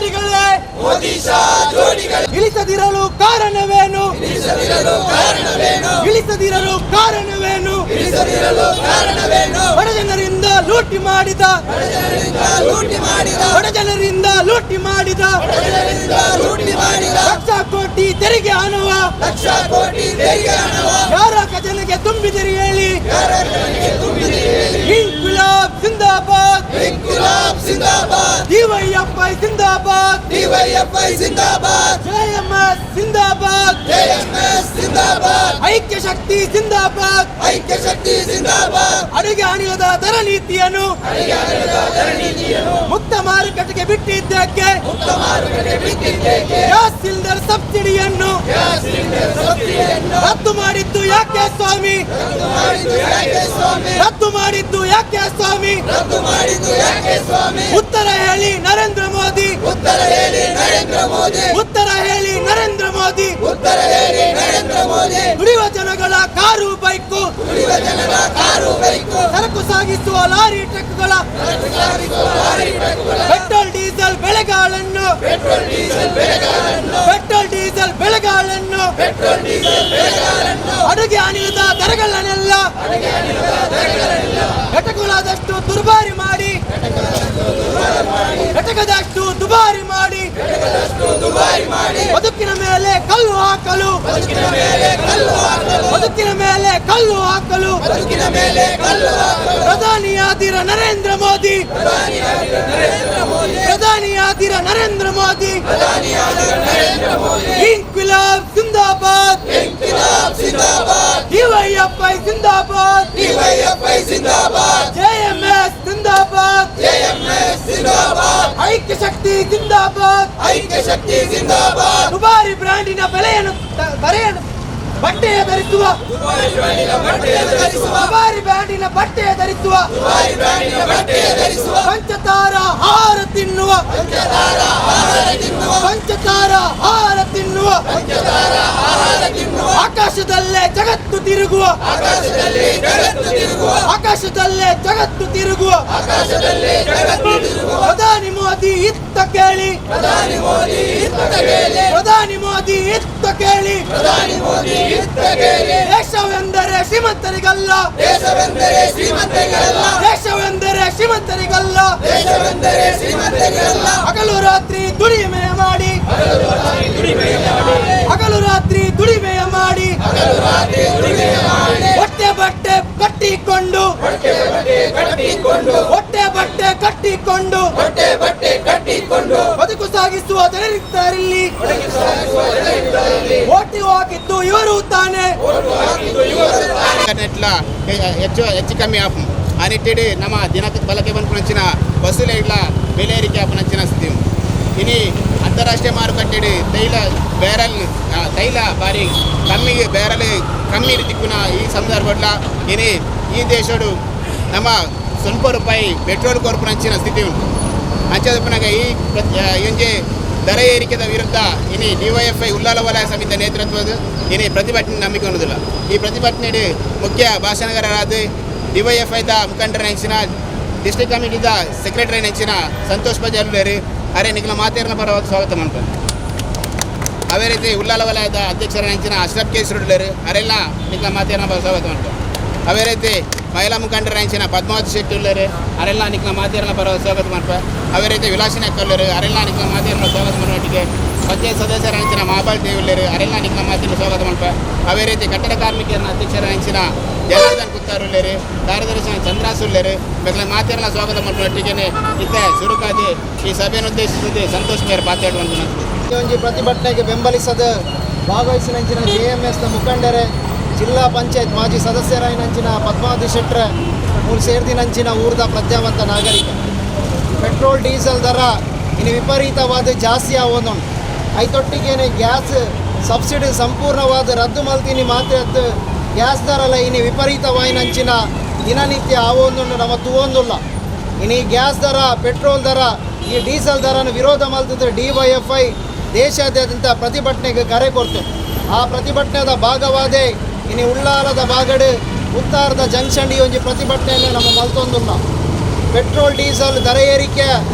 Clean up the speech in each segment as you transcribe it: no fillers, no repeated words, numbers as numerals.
ಜೋಡಿಗಳೇ ಇಳಿಸದಿರಲು ಕಾರಣವೇನು? ಇಳಿಸದಿರಲು ಕಾರಣವೇನು? ಬಡಜನರಿಂದ ಲೂಟಿ ಮಾಡಿದ ಬಡಜನರಿಂದ ಲೂಟಿ ಮಾಡಿದ ಲಕ್ಷ ಕೋಟಿ ತೆರಿಗೆ ಹಣವ ಯಾರ ಖಜಾನೆಗೆ ತುಂಬಿದಿರಿ ಹೇಳಿ? ಇನ್ಕ್ವಿಲಾಬ್ ಜಿಂದಾಬಾದ್, ಡಿವೈಎಫ್ಐ ಜಿಂದಾಬಾದ್, ಜೆಎಂಎಸ್ ಜಿಂದಾಬಾದ್, ಐಕ್ಯ ಶಕ್ತಿ ಜಿಂದಾಬಾದ್. ಅಡುಗೆ ಅನಿಲದ ದರ ನೀತಿಯನ್ನು ಮುಕ್ತ ಮಾರುಕಟ್ಟೆಗೆ ಬಿಟ್ಟಿದ್ದಕ್ಕೆ ಗ್ಯಾಸ್ ಸಿಲಿಂಡರ್ ಸಬ್ಸಿಡಿಯನ್ನು ರದ್ದು ಮಾಡಿದ್ದು ಯಾಕೆ ಸ್ವಾಮಿ? ರದ್ದು ಮಾಡಿದ್ದು ಯಾಕೆ ಸ್ವಾಮಿ? ಉತ್ತರ ಹೇಳಿ ನರೇಂದ್ರ ಮೋದಿ, ಉತ್ತರ ಹೇಳಿ ನರೇಂದ್ರ ಮೋದಿ. ದುಡಿಯುವ ಜನಗಳ ಕಾರು ಬೈಕು, ಸರಕು ಸಾಗಿಸುವ ಲಾರಿ ಟ್ರಕ್ಗಳ ಪೆಟ್ರೋಲ್ ಡೀಸೆಲ್ ಬೆಳೆಗಳನ್ನು ಅಡುಗೆ ಅನಿಲದ ದರಗಳನ್ನೆಲ್ಲ ಘಟಕಗಳಾದಷ್ಟು ದುರ್ಬಾರಿ ಮಾಡಿ ಘಟಕದಷ್ಟು ದುಬಾರಿ ಮಾಡಿ ಬದುಕಿನ ಮೇಲೆ ಕಲ್ಲು ಹಾಕಲು ಪ್ರಧಾನಿಯಾದಿರ ನರೇಂದ್ರ ಮೋದಿ, ಇನ್ಕ್ವಿಲಾಬ್ ಜಿಂದಾಬಾದ್, ಡಿವೈಎಫ್ಐ ಜಿಂದಾಬಾದ್, ಜೆಎಂಎಸ್ ಜಿಂದಾಬಾದ್, ಐಕ್ಯ ಶಕ್ತಿ ಜಿಂದಾಬಾದ್. ದುಬಾರಿ ಬ್ರ್ಯಾಂಡಿನ ಬಟ್ಟೆಯ ಧರಿಸುವ ಪಂಚತಾರ ಆಹಾರ ತಿನ್ನುವ ಆಕಾಶದಲ್ಲೇ ಜಗತ್ತು ತಿರುಗುವ ಪ್ರಧಾನಿ ಮೋದಿ ಇತ್ತ ಕೇಳಿ, ದೇಶವೆಂದರೆ ಶ್ರೀಮಂತರಿಗಲ್ಲ, ಹಗಲು ರಾತ್ರಿ ದುಡಿಮೆ ಮಾಡಿ ಹೊಟ್ಟೆ ಬಟ್ಟೆ ಕಟ್ಟಿಕೊಂಡು ಬದುಕು ಸಾಗಿಸುವ ಜನರಿದ್ದಾರಲ್ಲಿ ಓಟಿ ಹಾಕಿದ್ದು ಇವರು ತಾನೆ. ಹೆಚ್ಚು ಕಮ್ಮಿ ಅನಿಟ್ಟಿಡಿ ನಮ್ಮ ದಿನ ಬಳಕೆ ಬಂದ್ಕೊಂಚಿನ ಬಸ್ಸುಲೆ ಇಲ್ಲ ಬೆಲೆ ಏರಿಕೆ ಆಪನಂಚಿನ ಸ್ಥಿತಿ ಇನಿ ಅಂತಾರಾಷ್ಟ್ರೀಯ ಮಾರುಕಟ್ಟೆ ತೈಲ ಬಾರಿ ಕಮ್ಮಿ ತಿಕ್ಕುನ ಈ ಸಂದರ್ಭ ಇನಿ ಈ ದೇಶಡು ನಮ್ಮ ಸ್ವಲ್ಪ ರೂಪಾಯಿ ಪೆಟ್ರೋಲ್ ಕೊರಪುನಂಚಿನ ಸ್ಥಿತಿ ಉಂಟು. ಅಂಚದಪ್ಪನಾಗ ಈ ದರ ಏರಿಕೆದ ವಿರುದ್ಧ ಇನಿ ಡಿವೈಎಫ್ಐ ಉಲ್ಲಾಲ ವಲಯ ಸಮಿತಿ ನೇತೃತ್ವದ ಇನಿ ಪ್ರತಿಭಟನೆ ನಂಬಿಕೆ ಹೊಂದುದಿಲ್ಲ. ಈ ಪ್ರತಿಭಟನೆ ಮುಖ್ಯ ಭಾಷಣಗಾರರಾದ ಡಿವೈಎಫ್ಐದ ಮುಖಂಡರ ನೆಂಚಿನ ಡಿಸ್ಟ್ರಿಕ್ಟ್ ಕಮಿಟಿದ ಸೆಕ್ರೆಟರಿ ನೆಂಚಿನ ಸಂತೋಷ್ ಬಜಾರ್ಲೇರಿ ಅರೆ ನಿಖಿಲ ಮಾತೇರನ ಪರವಾಗಿ ಸ್ವಾಗತ ಮಾಡ್ತಾರೆ. ಅದೇ ರೀತಿ ಉಲ್ಲಾಲ ವಲಯದ ಅಧ್ಯಕ್ಷರ ನೆಂಚಿನ ಅಶ್ರಫ್ ಕೇಸರುಡ್ಲೇರು ಅರೆಲ್ಲ ನಿಖಿಲ ಮಾತೇರನ ಸ್ವಾಗತ ಮಾಡ್ತಾರೆ. ಅದೇ ರೀತಿ ಮಹಿಳಾ ಮುಖಂಡರ ನೆಂಚಿನ ಪದ್ಮಾವತಿ ಶೆಟ್ಟಿ ಉಳ್ಳೇರು ಅರೆಲ್ಲ ನಿಖಿಲ ಮಾತೇರನ ಪರವಾಗಿ ಸ್ವಾಗತ ಮಾಡ್ತಾರೆ. ಅದೇ ರೀತಿ ವಿಲಾಸಿನ ಕಲ್ಲರು ಅರೆಲ್ಲ ನಿಖಿಲ ಮಾತೇರನ ಸ್ವಾಗತ ಮಾಡುವಟ್ಟಿಗೆ ಪಂಚಾಯತ್ ಸದಸ್ಯರ ನೆಂಚಿನ ಮಹಾಬಾಲ್ ದೇವುಳ್ಳೇರು ಅರೆಲ್ಲ ನಿಖಿಲ ಮಾತೇರನ ಸ್ವಾಗತ ಮಾಡ್ತಾರೆ. ಅದೇ ರೀತಿ ಕಟ್ಟಡ ಕಾರ್ಮಿಕರ ಅಧ್ಯಕ್ಷರ ನೆಂಚಿನ ಜನಾರ್ದನ್ ಕುತ್ತಾರುಳ್ಳೇರು ಕಾರ್ಯದರ್ಶಿ ಚಂದ್ರಾಸುಳ್ಳೇರು ಬೇಕಲೆ ಮಾತೇರನ ಸ್ವಾಗತ ಮಾಡುವಟ್ಟಿಗೆ ಇತ್ತೆ ಸುರುಕಾದಿ ಈ ಸಭೆಯನ್ನು ಉದ್ದೇಶಿಸಿದೆ ಸಂತೋಷ್ ಮೇರ್ ಮಾತಾಡುವಂತ ಒಂಜಿ ಪ್ರತಿಭಟನೆಗೆ ಬೆಂಬಲಿಸದ ಭಾಗವಹಿಸಿನಂಚಿನ ಜೆಎಂಎಸ್ನ ಮುಖಂಡರೇ ಜಿಲ್ಲಾ ಪಂಚಾಯತ್ ಮಾಜಿ ಸದಸ್ಯರಾಯಿನಂಚಿನ ಪದ್ಮಾವತಿ ಶೆಟ್ರ ಮೂರು ಸೇರಿದಿನಂಚಿನ ಊರ್ದ ಪ್ರಜ್ಞಾವಂತ ನಾಗರಿಕ ಪೆಟ್ರೋಲ್ ಡೀಸೆಲ್ ದರ ಇನ್ನು ವಿಪರೀತವಾದ ಜಾಸ್ತಿ ಆವೊಂದುಂಟು. ಐತೊಟ್ಟಿಗೇನೆ ಗ್ಯಾಸ್ ಸಬ್ಸಿಡಿ ಸಂಪೂರ್ಣವಾದ ರದ್ದು ಮಲ್ತೀನಿ ಮಾತ್ರ ಗ್ಯಾಸ್ ದರಲ್ಲ ಇನ್ನು ವಿಪರೀತವಾಯಿನಂಚಿನ ದಿನನಿತ್ಯ ಆವೊಂದುಂಡು ನಮ್ಮ ತೂವೊಂದುಲ್ಲ. ಇನ್ನು ಈ ಗ್ಯಾಸ್ ದರ ಪೆಟ್ರೋಲ್ ದರ ಈ ಡೀಸೆಲ್ ದರನ ವಿರೋಧ ಮಲ್ತಿದ್ರೆ ಡಿವೈಎಫ್ಐ ದೇಶಾದ್ಯಂತ ಪ್ರತಿಭಟನೆಗೆ ಕರೆ ಕೊಡ್ತೇವೆ. ಆ ಪ್ರತಿಭಟನೆದ ಭಾಗವಾದೇ ಇನ್ನು ಉಳ್ಳಾಲದ ಬಾಗಡು ಉತ್ತಾರದ ಜಂಕ್ಷನ್ ಈ ಒಂದು ಪ್ರತಿಭಟನೆಯನ್ನು ನಮ್ಮ ಮಲ್ತೊಂದುಲ್ಲ. ಪೆಟ್ರೋಲ್ ಡೀಸೆಲ್ ದರ ಏರಿಕೆ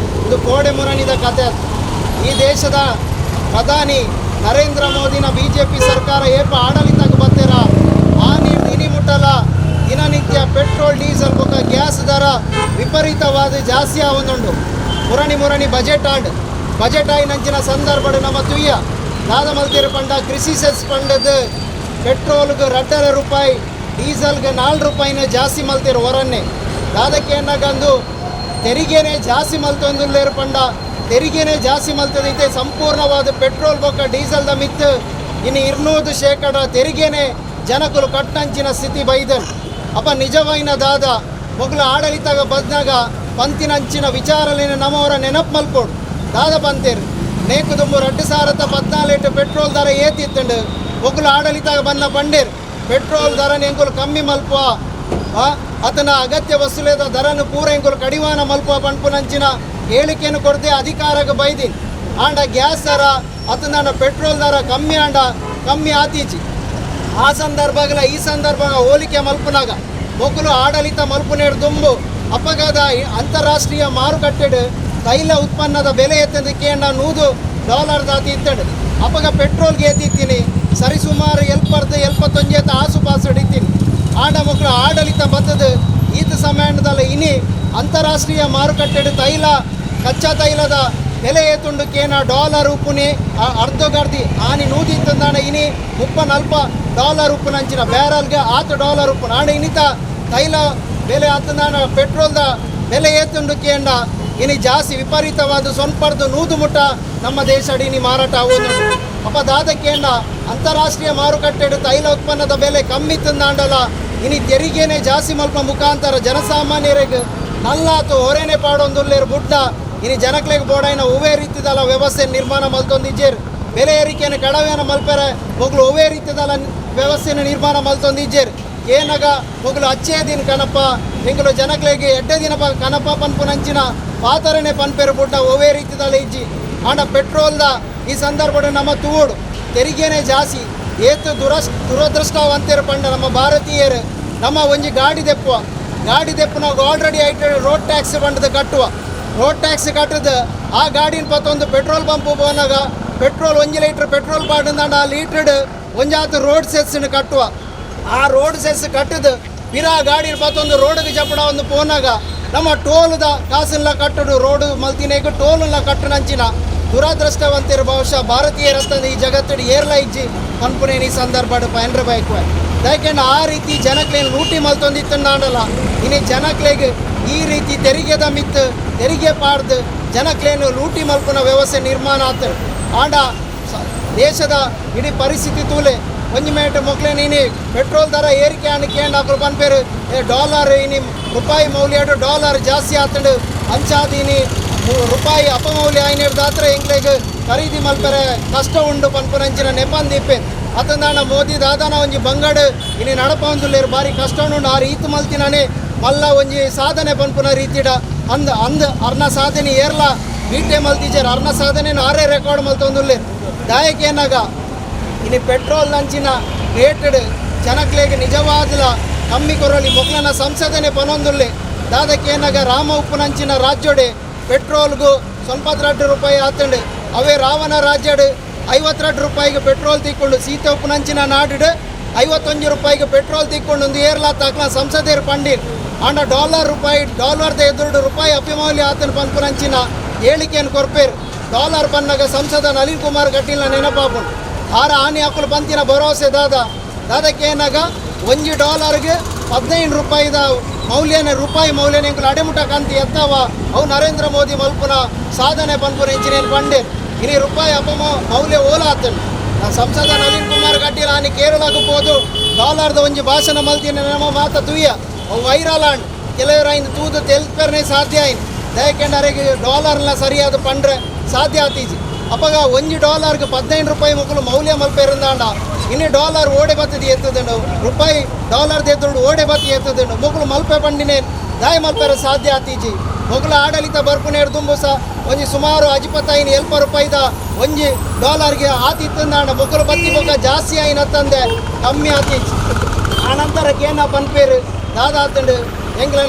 ಇದು ಕೋಡೆ ಮುರಣಿದ ಕತೆ. ಈ ದೇಶದ ಪ್ರಧಾನಿ ನರೇಂದ್ರ ಮೋದಿನ BJP ಸರ್ಕಾರ ಏಪ ಆಡಳಿತಕ್ಕೆ ಬರ್ತೀರ ಆ ಇನಿ ಮುಟ್ಟಲ ದಿನನಿತ್ಯ ಪೆಟ್ರೋಲ್ ಡೀಸೆಲ್ ಬೊಕ್ಕ ಗ್ಯಾಸ್ ದರ ವಿಪರೀತವಾದ ಜಾಸ್ತಿ ಆವೊಂದುಂಡು. ಮುರಣಿ ಬಜೆಟ್ ಆಯ್ನಂಚಿನ ಸಂದರ್ಭಡ್ ನಮ್ಮ ತುಯ್ಯ ದಾದ ಮಲ್ತಿರ ಪಂಡ ಕೃಷಿ ಸೆಸ್ ಪಂಡದ ಪೆಟ್ರೋಲ್ಗೆ 2 ರೂಪಾಯಿ ಡೀಸೆಲ್ಗೆ 4 ರೂಪಾಯಿನ ಜಾಸ್ತಿ ಮಲ್ತಿರು ಹೊರನ್ನೇ ದಾದಕ್ಕೆ ಏನಾಗಂದು ತೆರಿಗೆನೇ ಜಾಸ್ತಿ ಮಲ್ತೊಂದುಲ್ಲೇರು ಪಂಡ ತೆರಿಗೆನೇ ಜಾಸ್ತಿ ಮಲ್ತದೈತೆ ಸಂಪೂರ್ಣವಾದ ಪೆಟ್ರೋಲ್ ಬೊಕ್ಕ ಡೀಸೆಲ್ದ ಮಿತ್ತು ಇನ್ನು 200% ತೆರಿಗೆನೇ ಜನಕುಲು ಕಟ್ಟಂಚಿನ ಸ್ಥಿತಿ ಬೈದನ್ ಅಪ್ಪ ನಿಜವೈನ ದಾದ ಮೊಗ್ಲು ಆಡಳಿತಗ ಬದ್ನಾಗ ಪಂತಿನಂಚಿನ ವಿಚಾರಲೇನ ನಮ್ಮವರ ನೆನಪು ಮಲ್ಪೋಡು ದಾದ ಪಂತೇರು ನೇಕು ದುಂಬು 2014 ಪೆಟ್ರೋಲ್ ದರ ಏತಿತ್ತಂಡು ಮೊಗ್ಲು ಆಡಳಿತಗ ಬಂದ ಪಂಡೇರು ಪೆಟ್ರೋಲ್ ದರ ಎಂಕುಲು ಕಮ್ಮಿ ಮಲ್ಪುವ ಅತನ ಅಗತ್ಯ ವಸ್ತುಲೇದ ದರನು ಪೂರ ಎಂಕುಲು ಕಡಿವಾಣ ಮಲ್ಪುವ ಪಂಪುನಂಚಿನ ಹೇಳಿಕೆಯನ್ನು ಕೊಡದೆ ಅಧಿಕಾರಕ್ಕೆ ಬೈದಿನ್ ಆಂಡ ಗ್ಯಾಸ್ ದರ ಅತನ ಪೆಟ್ರೋಲ್ ದರ ಕಮ್ಮಿ ಆತೀಚಿ ಆ ಸಂದರ್ಭಗಳ ಈ ಸಂದರ್ಭ ಹೋಲಿಕೆ ಮಲ್ಪನಾಗ ಮೊಗ್ಲು ಆಡಳಿತ ಮಲ್ಪುನೇರು ದುಂಬು ಅಪಘಾತ ಅಂತಾರಾಷ್ಟ್ರೀಯ ಮಾರುಕಟ್ಟೆಡು ತೈಲ ಉತ್ಪನ್ನದ ಬೆಲೆ ಎತ್ತದಕ್ಕೆ $100 ದಾತಿ ಇತ್ತಡು ಅಪಗ ಪೆಟ್ರೋಲ್ಗೆ ಎತ್ತಿತ್ತೀನಿ ಸರಿಸುಮಾರು 71 ಆಸುಪಾಸು ಹಿಡಿತೀನಿ ಆಂಡ ಮಕ್ಕಳು ಆಡಳಿತ ಬತ್ತದ ಈತ ಸಮಯದಲ್ಲಿ ಇನಿ ಅಂತಾರಾಷ್ಟ್ರೀಯ ಮಾರುಕಟ್ಟೆಡು ಕಚ್ಚಾ ತೈಲದ ಬೆಲೆ ಏತುಂಡುಕೇನ $1 ಉಪ್ಪುನಿ ಅರ್ಧಗರ್ದಿ ಆನಿ ನೂದಿತ್ತಂದಾಣ ಇನಿ $30-40 ಉಪ್ಪುನಂಚಿನ ಬ್ಯಾರಲ್ಗೆ $8 ಉಪ್ಪು ಆಂಡ ಇನಿತ ತೈಲ ಬೆಲೆ ಆತಂದಾಣ ಪೆಟ್ರೋಲ್ದ ಬೆಲೆ ಏತುಂಡುಕೇಂಡ ಇನಿ ಜಾಸ್ತಿ ವಿಪರೀತವಾದ ಸೊನ್ಪರ್ದು 100 ಮುಟ್ಟ ನಮ್ಮ ದೇಶ ಇನಿ ಮಾರಾಟ ಆಗೋದು ಅಪ್ಪ ದಾದಕ್ಕೇಂಡ ಅಂತಾರಾಷ್ಟ್ರೀಯ ಮಾರುಕಟ್ಟೆಡು ತೈಲ ಉತ್ಪನ್ನದ ಬೆಲೆ ಕಮ್ಮಿ ತಂದಾಂಡಲ್ಲ ಇನಿ ತೆರಿಗೆನೇ ಜಾಸ್ತಿ ಮಲ್ಪ ಮುಖಾಂತರ ಜನಸಾಮಾನ್ಯರಿಗೆ ನಲ್ಲಾತು ಹೊರೇನೆ ಪಾಡೊಂದುಲ್ಲೇರು ಬುಡ್ಡ ಇನಿ ಜನಕ್ಲೆಗೆ ಬೋಡಾಯಿನ ಒವೇ ರೀತಿದಲ್ಲ ವ್ಯವಸ್ಥೆ ನಿರ್ಮಾಣ ಮಲ್ತೊಂದಿಜ್ಜೇರು ಬೆಲೆ ಏರಿಕೆಯನ್ನು ಕಡವೆಯನ್ನು ಮಲ್ಪರೆ ಮೊಗ್ಲು ಒವೇ ರೀತಿದಲ್ಲ ವ್ಯವಸ್ಥೆಯನ್ನು ನಿರ್ಮಾಣ ಮಲ್ತೊಂದಿಜ್ಜೇರು ಏನಾಗ ಮೊಗ್ಲು ಅಚ್ಚೇ ದಿನ ಕನಪ ಎಂಗ್ಲು ಜನಕ್ಲೆಗೆ 2 ದಿನ ಕನಪ ಪನ್ಪುನಂಚಿನ ಪಾತರನೆ ಪನ್ಪೇರು ಬುಡ್ಡ ಒವೇ ರೀತಿದಲ್ಲ ಇಜ್ಜಿ ಆಂಡ ಪೆಟ್ರೋಲ್ದ ಈ ಸಂದರ್ಭದ ನಮ್ಮ ತೂಡು ತೆರಿಗೆನೇ ಜಾಸ್ತಿ ಏತು ದುರದೃಷ್ಟವಂತೇರು ಪಂಡ ನಮ್ಮ ಭಾರತೀಯರು ನಮ್ಮ ಒಂಜಿ ಗಾಡಿ ದೆಪ್ಪುನಾಗ ಆಲ್ರೆಡಿ ಐಟ ರೋಡ್ ಟ್ಯಾಕ್ಸ್ ಬಂಡದ ಕಟ್ಟುವ ರೋಡ್ ಟ್ಯಾಕ್ಸ್ ಕಟ್ಟದ ಆ ಗಾಡಿನ ಪತ್ತೊಂದು ಪೆಟ್ರೋಲ್ ಪಂಪ್ ಹೋನಾಗ ಪೆಟ್ರೋಲ್ 1 ಲೀಟ್ರ್ ಪೆಟ್ರೋಲ್ ಬಾಡಂದಾಂಡ ಆ ಲೀಟ್ರಡ್ ಒಂಜಾತು ರೋಡ್ ಸೆಸ್ನ ಕಟ್ಟುವ ಆ ರೋಡ್ ಸೆಸ್ ಕಟ್ಟದ ಪಿರಾ ಗಾಡಿನ ಪತ್ತೊಂದು ರೋಡ್ಗೆ ಜಪಡ ಒಂದು ಪೋನಾಗ ನಮ್ಮ ಟೋಲ್ದ ಕಾಸೆಲ್ಲ ಕಟ್ಟಡು ರೋಡ್ ಮಲ್ತಿನೇಗ ಟೋಲ್ ಕಟ್ಟನಂಚಿನ ದುರದೃಷ್ಟವಂತರು ಬಹುಶಃ ಭಾರತೀಯರಂತಂದು ಈ ಜಗತ್ತಡಿ ಏರ್ಲ ಇಜ್ಜಿ ಪನ್ಪುನೇನಿ ಸಂದರ್ಭ ಪಯನ್ರ ಬಯಕುವ ಯಾಕೆಂದ್ರೆ ಆ ರೀತಿ ಜನಕ್ಲೇನು ಲೂಟಿ ಮಲ್ತೊಂದಿತ್ತಂಡಲ್ಲ ಇನ್ನು ಜನಕ್ಲೆಗೆ ಈ ರೀತಿ ತೆರಿಗೆದ ಮಿತ್ತು ತೆರಿಗೆ ಪಾಡ್ದು ಜನಕ್ಲೇನು ಲೂಟಿ ಮಲ್ಪನ ವ್ಯವಸ್ಥೆ ನಿರ್ಮಾಣ ಆತ ಆಂಡ ದೇಶದ ಇಡೀ ಪರಿಸ್ಥಿತಿ ತೂಲೆ ಒಂಜಿ ಮೇಟ್ ಮೊಕ್ಲೆ ನೀನು ಪೆಟ್ರೋಲ್ ದರ ಏರಿಕೆ ಅನ್ಕೇಂಡು ಹಾಕಲು ಪನ್ಪೇರು $1 ಇನಿ ರೂಪಾಯಿ ಮೌಲ್ಯ $1 ಜಾಸ್ತಿ ಆತಂಡು ಅಂಚಾದೀನಿ ರೂಪಾಯಿ ಅಪಮೌಲ್ಯ ಆಯ್ನಿಡ್ದಾತ್ರ ಎಂಗ್ಲೆಗೆ ಖರೀದಿ ಮಲ್ಪರೆ ಕಷ್ಟ ಉಂಡು ಪನ್ಪುನಂಚಿನ ನೆಪಂದಿಪ್ಪೆ ಅತಂದಾಣ ಮೋದಿ ದಾದಾನ ಒಂಜಿ ಬಂಗಡ್ ಇನಿ ನಡಪ ಒಂದುಲ್ಲೇರು ಬಾರಿ ಕಷ್ಟ ಉಂಡು ಆ ರೀತಿ ಮಲ್ತಿನೇ ಮಲ್ಲ ಒಂಜಿ ಸಾಧನೆ ಪನ್ಪುನ ರೀತಿಡ ಅಂದ್ ಅರ್ನ ಸಾಧನೆ ಏರ್ಲ ಬೀಟೆ ಮಲ್ತಿಜೇರು ಅರ್ನ ಸಾಧನೆ ಆರೇ ರೆಕಾರ್ಡ್ ಮಲ್ತೊಂದುಲ್ಲೇರು ದಾಯಕ ಏನಾಗ ಇನ್ನು ಪೆಟ್ರೋಲ್ ನಂಚಿನ ರೇಟಡ್ ಜನಕ್ಲೆಗೆ ನಿಜವಾದ ಕಮ್ಮಿ ಕೊರಲಿ ಮೊಕ್ಲನ ಸಂಸದನೆ ಪನೊಂದುಲ್ಲೆ ದಾದಕ್ಕೆ ಏನಾಗ ರಾಮ ಉಪ್ಪುನಂಚಿನ ರಾಜ್ಯೋಡೆ ಪೆಟ್ರೋಲ್ಗೂ ಸ್ವಲ್ಪ $2 ಆತಂಡು ಅವೇ ರಾವಣ ರಾಜ್ಯಡ್ 52 ರೂಪಾಯಿಗೆ ಪೆಟ್ರೋಲ್ ತಿಕ್ಕೊಂಡು ಸೀತೆ ಉಪ್ಪುನಂಚಿನ ನಾಡಿಡ್ 51 ರೂಪಾಯಿಗೆ ಪೆಟ್ರೋಲ್ ತಿಕ್ಕೊಂಡು ಒಂದು ಏರ್ಲಾತಾಕ್ಲ ಸಂಸದೇರು ಪಂಡೀರ್ ಆಂಡ $1 ಎದುರು ರೂಪಾಯಿ ಅಪಿಮೌಲ್ಯ ಆತನ ಪನ್ಪುನಂಚಿನ ಹೇಳಿಕೆಯನ್ನು ಕೊರ್ಪೇರು $1 ಪನ್ನಾಗ ಸಂಸದ ನಳಿನ್ ಕುಮಾರ್ ಕಟೀಲ್ನ ನೆನಪಾಪುಂಡು ಆರ ಆನೆ ಹಾಕಲು ಪಂತಿನ ಭರವಸೆ ದಾದಕ್ಕೆ ಏನಾಗ $1ಗೆ 15 ರೂಪಾಯಿದ ರೂಪಾಯಿ ಮೌಲ್ಯನ ಎಂಕುಲು ಅಡೆಮುಟ ಕಂತಿ ಎತ್ತವ ಅವು ನರೇಂದ್ರ ಮೋದಿ ಮಲ್ಪುನ ಸಾಧನೆ ಪನ್ಪುನ ಇಂಚಿನೇನು ಪಂಡೇರು ಇನಿ ರೂಪಾಯಿ ಮೌಲ್ಯ ಓಲ ಆತನು ಸಂಸದ ನಳಿನ್ ಕುಮಾರ್ ಕಟೀಲ್ ಆನೆ ಕೇರಳಕ್ಕೆ ಹೋದು $1ದ ಒಂಜಿ ಭಾಷಣ ಮಲ್ತಿನ ನಮ್ಮ ಮಾತ ತುಯ್ಯ ಅವು ವೈರಲ್ ಆಂಡ್ ಕೆಲವರು ಐದು ತೂದು ತೆಲ್ಪರ್ನೆ ಸಾಧ್ಯ ಆಯ್ತು ದಯಕೆಂಡು ಅರೆಗೆ $1 ಸರಿಯಾದ ಪಂಡ್ರೆ ಸಾಧ್ಯ ಆತೀಜಿ ಅಪ್ಪಗ $1ಗೆ 15 ರೂಪಾಯಿ ಮಕ್ಕಳು ಮೌಲ್ಯ ಮಲ್ಪೇರಿಂದಾಂಡ ಇನ್ನು $1 ಓಡೆ ಬತ್ತದಿ ಎತ್ತದಂಡು ರೂಪಾಯಿ $1 ಎತ್ತುಂಡು ಓಡೆ ಬತ್ತಿ ಎತ್ತದಂಡು ಮಕ್ಕಳು ಮಲ್ಪೆ ಪಂಡಿನೇ ದಾಯ ಮಲ್ಪೇರ ಸಾಧ್ಯ ಆತೀಜಿ ಮಕ್ಕಳು ಆಡಳಿತ ಬರ್ಪುನೇರು ತುಂಬು ಸಹ ಒಂಜಿ ಸುಮಾರು 70 ರೂಪಾಯಿದ ಒಂಜಿ $1ಗೆ ಆತಿತ್ತಂದಾಂಡ ಮಕ್ಕಳು ಬತ್ತಿ ಬೊಕ್ಕ ಜಾಸ್ತಿ ಆಯ್ನ ತಂದೆ ಕಮ್ಮಿ ಆತೀಜಿ ಆನಂತರಕ್ಕೆ ಏನ ಪನ್ಪೇರು ದಾದಾತಂಡು ಎಂಗ್ಲ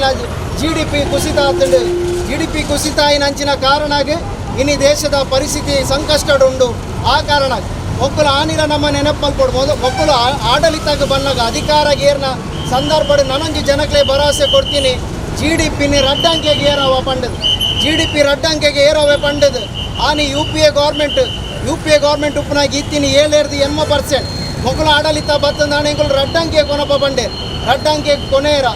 GDP ಕುಸಿತ ಆತಂಡು GDP ಕುಸಿತ ಆಯ್ನ ಅಂಚಿನ ಕಾರಣಾಗ ಇನ್ನು ದೇಶದ ಪರಿಸ್ಥಿತಿ ಸಂಕಷ್ಟಡುಂಡು ಆ ಕಾರಣ ಒಕ್ಕಲು ಆನಿಲ ನಮ್ಮ ನೆನಪು ಮಲ್ಪಡ್ಬೋದು ಒಕ್ಕಲು ಆಡಳಿತಕ್ಕೆ ಬಂದಾಗ ಅಧಿಕಾರ ಗೇರ್ನ ಸಂದರ್ಭ ನನಂಜಿ ಜನಕ್ಕೆ ಭರವಸೆ ಕೊಡ್ತೀನಿ GDP ರಡ್ಡಂಕೆಗೆ ಏರವ ಪಂಡದು GDP ರಡ್ಡಂಕೆಗೆ ಏರವೆ ಪಂಡದು ಆನಿ ಯು ಪಿ ಎ ಗೌರ್ಮೆಂಟ್ ಉಪ್ಪನಾಗಿ ಇತ್ತೀನಿ 7.8% ಮೊಕ್ಕಲು ಆಡಳಿತ ಬತ್ತಂದಾಣ ಎಂಗಳು ರಡ್ಡಂಕೆ ಕೊನಪ ಬಂಡೆ ರಡ್ಡಂಕೆ ಕೊನೆಯರ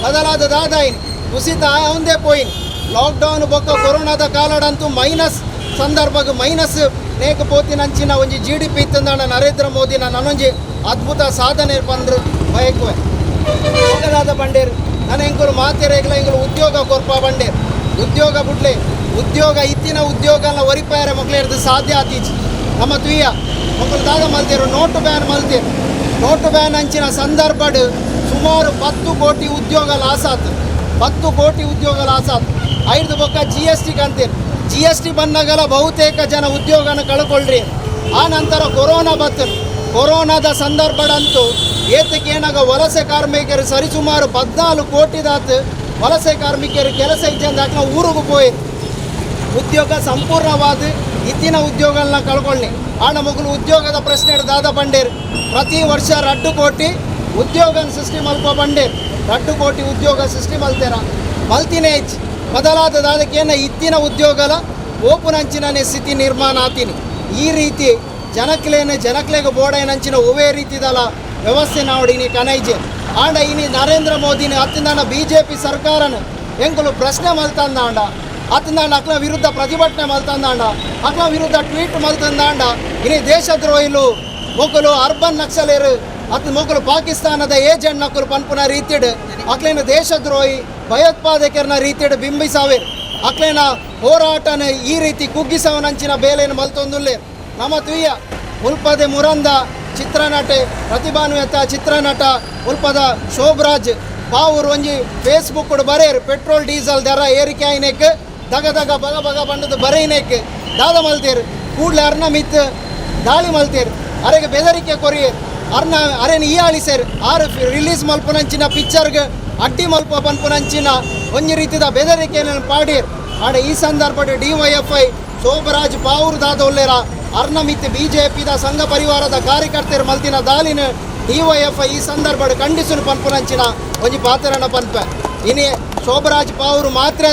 ಬದಲಾದ ದಾದಾಯಿನಿ ಕುಸಿತ ಅವಂದೇ ಪೋಯಿನ್ ಲಾಕ್ಡೌನ್ ಬೊಕ್ಕ ಕೊರೋನಾದ ಕಾಲಡಂತೂ ಮೈನಸ್ ಸಂದರ್ಭಕ್ಕೆ ಮೈನಸ್ ನೇಕ ಪೋತಿನಂಚಿನ ಒಂಜಿ GDP ಇತ್ತಂದಾಣ ನರೇಂದ್ರ ಮೋದಿನ ನನೊಂಜಿ ಅದ್ಭುತ ಸಾಧನೆ ಬಂದ್ರು ಬಯಕುವೆ ಹೋಗದಾದ ಬಂಡೇರು ನಾನು ಎಂಕುಲು ಮಾತೆರೆಗ್ಲ ಎಂಕುಲು ಉದ್ಯೋಗ ಕೊರ್ಪ ಬಂಡೇರು ಉದ್ಯೋಗ ಬಿಡ್ಲೆ ಉದ್ಯೋಗ ಇತ್ತಿನ ಉದ್ಯೋಗನ ಒರಿಪಾಯರೆ ಮಕ್ಕಳು ಸಾಧ್ಯ ಆತೀಚಿ ನಮ್ಮ ತುಯ್ಯ ಮಕ್ಕಳು ದಾದ ಮಲ್ತೇರು ನೋಟು ಬ್ಯಾನ್ ಅಂಚಿನ ಸಂದರ್ಭಡ್ ಸುಮಾರು 10 ಕೋಟಿ ಉದ್ಯೋಗ ಲಾಸ್ ಆತು 10 ಕೋಟಿ ಉದ್ಯೋಗ ಲಾಸ್ ಆತು ಐದು ಬೊಕ್ಕ GST ಕಂತೀರಿ GST ಬಂದಾಗಲ ಬಹುತೇಕ ಜನ ಉದ್ಯೋಗನ ಕಳ್ಕೊಳ್ರಿ ಆ ನಂತರ ಕೊರೋನಾದ ಸಂದರ್ಭದಂತೂ ಏತಕ್ಕೇನಾಗ ವಲಸೆ ಕಾರ್ಮಿಕರು ಸರಿಸುಮಾರು 14 ಕೋಟಿದಾತು ವಲಸೆ ಕಾರ್ಮಿಕರು ಕೆಲಸ ಇದ್ದಂದಾಕ ನಾವು ಊರಿಗೂ ಹೋಯ್ತು ಉದ್ಯೋಗ ಸಂಪೂರ್ಣವಾದ ಇತ್ತಿನ ಉದ್ಯೋಗಗಳನ್ನ ಕಳ್ಕೊಳ್ಳಿ ಆಣ ಮಗಲು ಉದ್ಯೋಗದ ಪ್ರಶ್ನೆ ದಾದ ಬಂಡೇರು ಪ್ರತಿ ವರ್ಷ 2 ಕೋಟಿ ಉದ್ಯೋಗ ಸೃಷ್ಟಿ ಮಲ್ಪ ಬಂಡೇರು 2 ಕೋಟಿ ಉದ್ಯೋಗ ಸೃಷ್ಟಿ ಮಲ್ತೇರ ಮಲ್ತಿನೇ ಹೆಚ್ಚು ಬದಲಾದ ದಾದಕ್ಕೇನ ಇತ್ತಿನ ಉದ್ಯೋಗಲ ಓಪುನಂಚಿನೇ ಸ್ಥಿತಿ ನಿರ್ಮಾಣ ಆತೀನಿ ಈ ರೀತಿ ಜನಕ್ಲೆಗೆ ಬೋಡೇನಂಚಿನ ಒವೇ ರೀತಿದಲ್ಲ ವ್ಯವಸ್ಥೆ ನಾವಡಿನಿ ಕನೈಜೆ ಆಂಡ ಇನಿ ನರೇಂದ್ರ ಮೋದಿನ ಹತ್ತಿಂದಾಣ BJP ಸರ್ಕಾರನ ಎಂಕುಲು ಪ್ರಶ್ನೆ ಮಲ್ತಂದಾಂಡ ಹತ್ತಿಂದಾಂಡ ಅಕ್ಲ ವಿರುದ್ಧ ಪ್ರತಿಭಟನೆ ಮಲ್ತಂದಾಂಡ ಅಕ್ಲ ವಿರುದ್ಧ ಟ್ವೀಟ್ ಮಲ್ತಂದಾಂಡ ಇನಿ ದೇಶದ್ರೋಹಿಲು ಮೊಕ್ಕಲು ಅರ್ಬನ್ ನಕ್ಸಲೇರು ಅತ್ ಮೊಕ್ಕಲು ಪಾಕಿಸ್ತಾನದ ಏಜೆಂಟ್ ನಕ್ಕಲು ಪನ್ಪುನ ರೀತಿಡ್ ಅಕ್ಲೇನ ದೇಶದ್ರೋಹಿ ಭಯೋತ್ಪಾದಕರನ್ನ ರೀತಿಡ್ ಬಿಂಬಿಸಾವೇರು ಅಕ್ಲೇನ ಹೋರಾಟನ ಈ ರೀತಿ ಕುಗ್ಗಿಸವನಂಚಿನ ಬೇಲೆಯನ್ನು ಮಲ್ತೊಂದುಲ್ಲೆ ನಮ್ಮ ತುಯ್ಯ ಉಲ್ಪದೆ ಮುರಂದ ಚಿತ್ರನಟೆ ಪ್ರತಿಭಾನ್ವಿತ ಚಿತ್ರನಟ ಉಲ್ಪದ ಶೋಭರಾಜ್ ಪಾವೂರು ಒಂಜಿ ಫೇಸ್ಬುಕ್ ಬರೇರು ಪೆಟ್ರೋಲ್ ಡೀಸೆಲ್ ದರ ಏರಿಕೆ ಆಯ್ನೆಕ್ ದಗ ಬಗ ಬಂಡದ ಬರೆಯ್ನೆಕ್ ದಾದ ಮಲ್ತೇರು ಕೂಡ್ಲೆ ಅರ್ನ ಮಿತ್ ದಾಳಿ ಮಲ್ತೇರು ಅರೆಗೆ ಬೆದರಿಕೆ ಕೊರಿಯೇರು ಅರೇನು ಈ ಆಳಿಸೇರು ಆರು ರಿಲೀಸ್ ಮಲ್ಪುನಂಚಿನ ಪಿಕ್ಚರ್ಗೆ ಅಡ್ಡಿ ಮಲ್ಪ ಪನ್ಪುನಂಚಿನ ಒಂಜಿ ರೀತಿದ ಬೆದರಿಕೆಯನ್ನು ಪಾಡೀರು ಆಡ ಈ ಸಂದರ್ಭದ DYFI ಶೋಭರಾಜ್ ಪಾವೂರು ದಾದ ಒಲ್ಲೆರ ಅರ್ನಮಿತ್ BJPದ ಸಂಘ ಪರಿವಾರದ ಕಾರ್ಯಕರ್ತರು ಮಲ್ತಿನ ದಾಳಿನ DYFI ಈ ಸಂದರ್ಭದ ಖಂಡಿಸಲು ಪನ್ಪುನಂಚಿನ ಒಂಜಿ ಪಾತ್ರನ ಪನ್ಪೆ ಇನಿ ಶೋಭರಾಜ್ ಪಾವೂರು ಮಾತ್ರ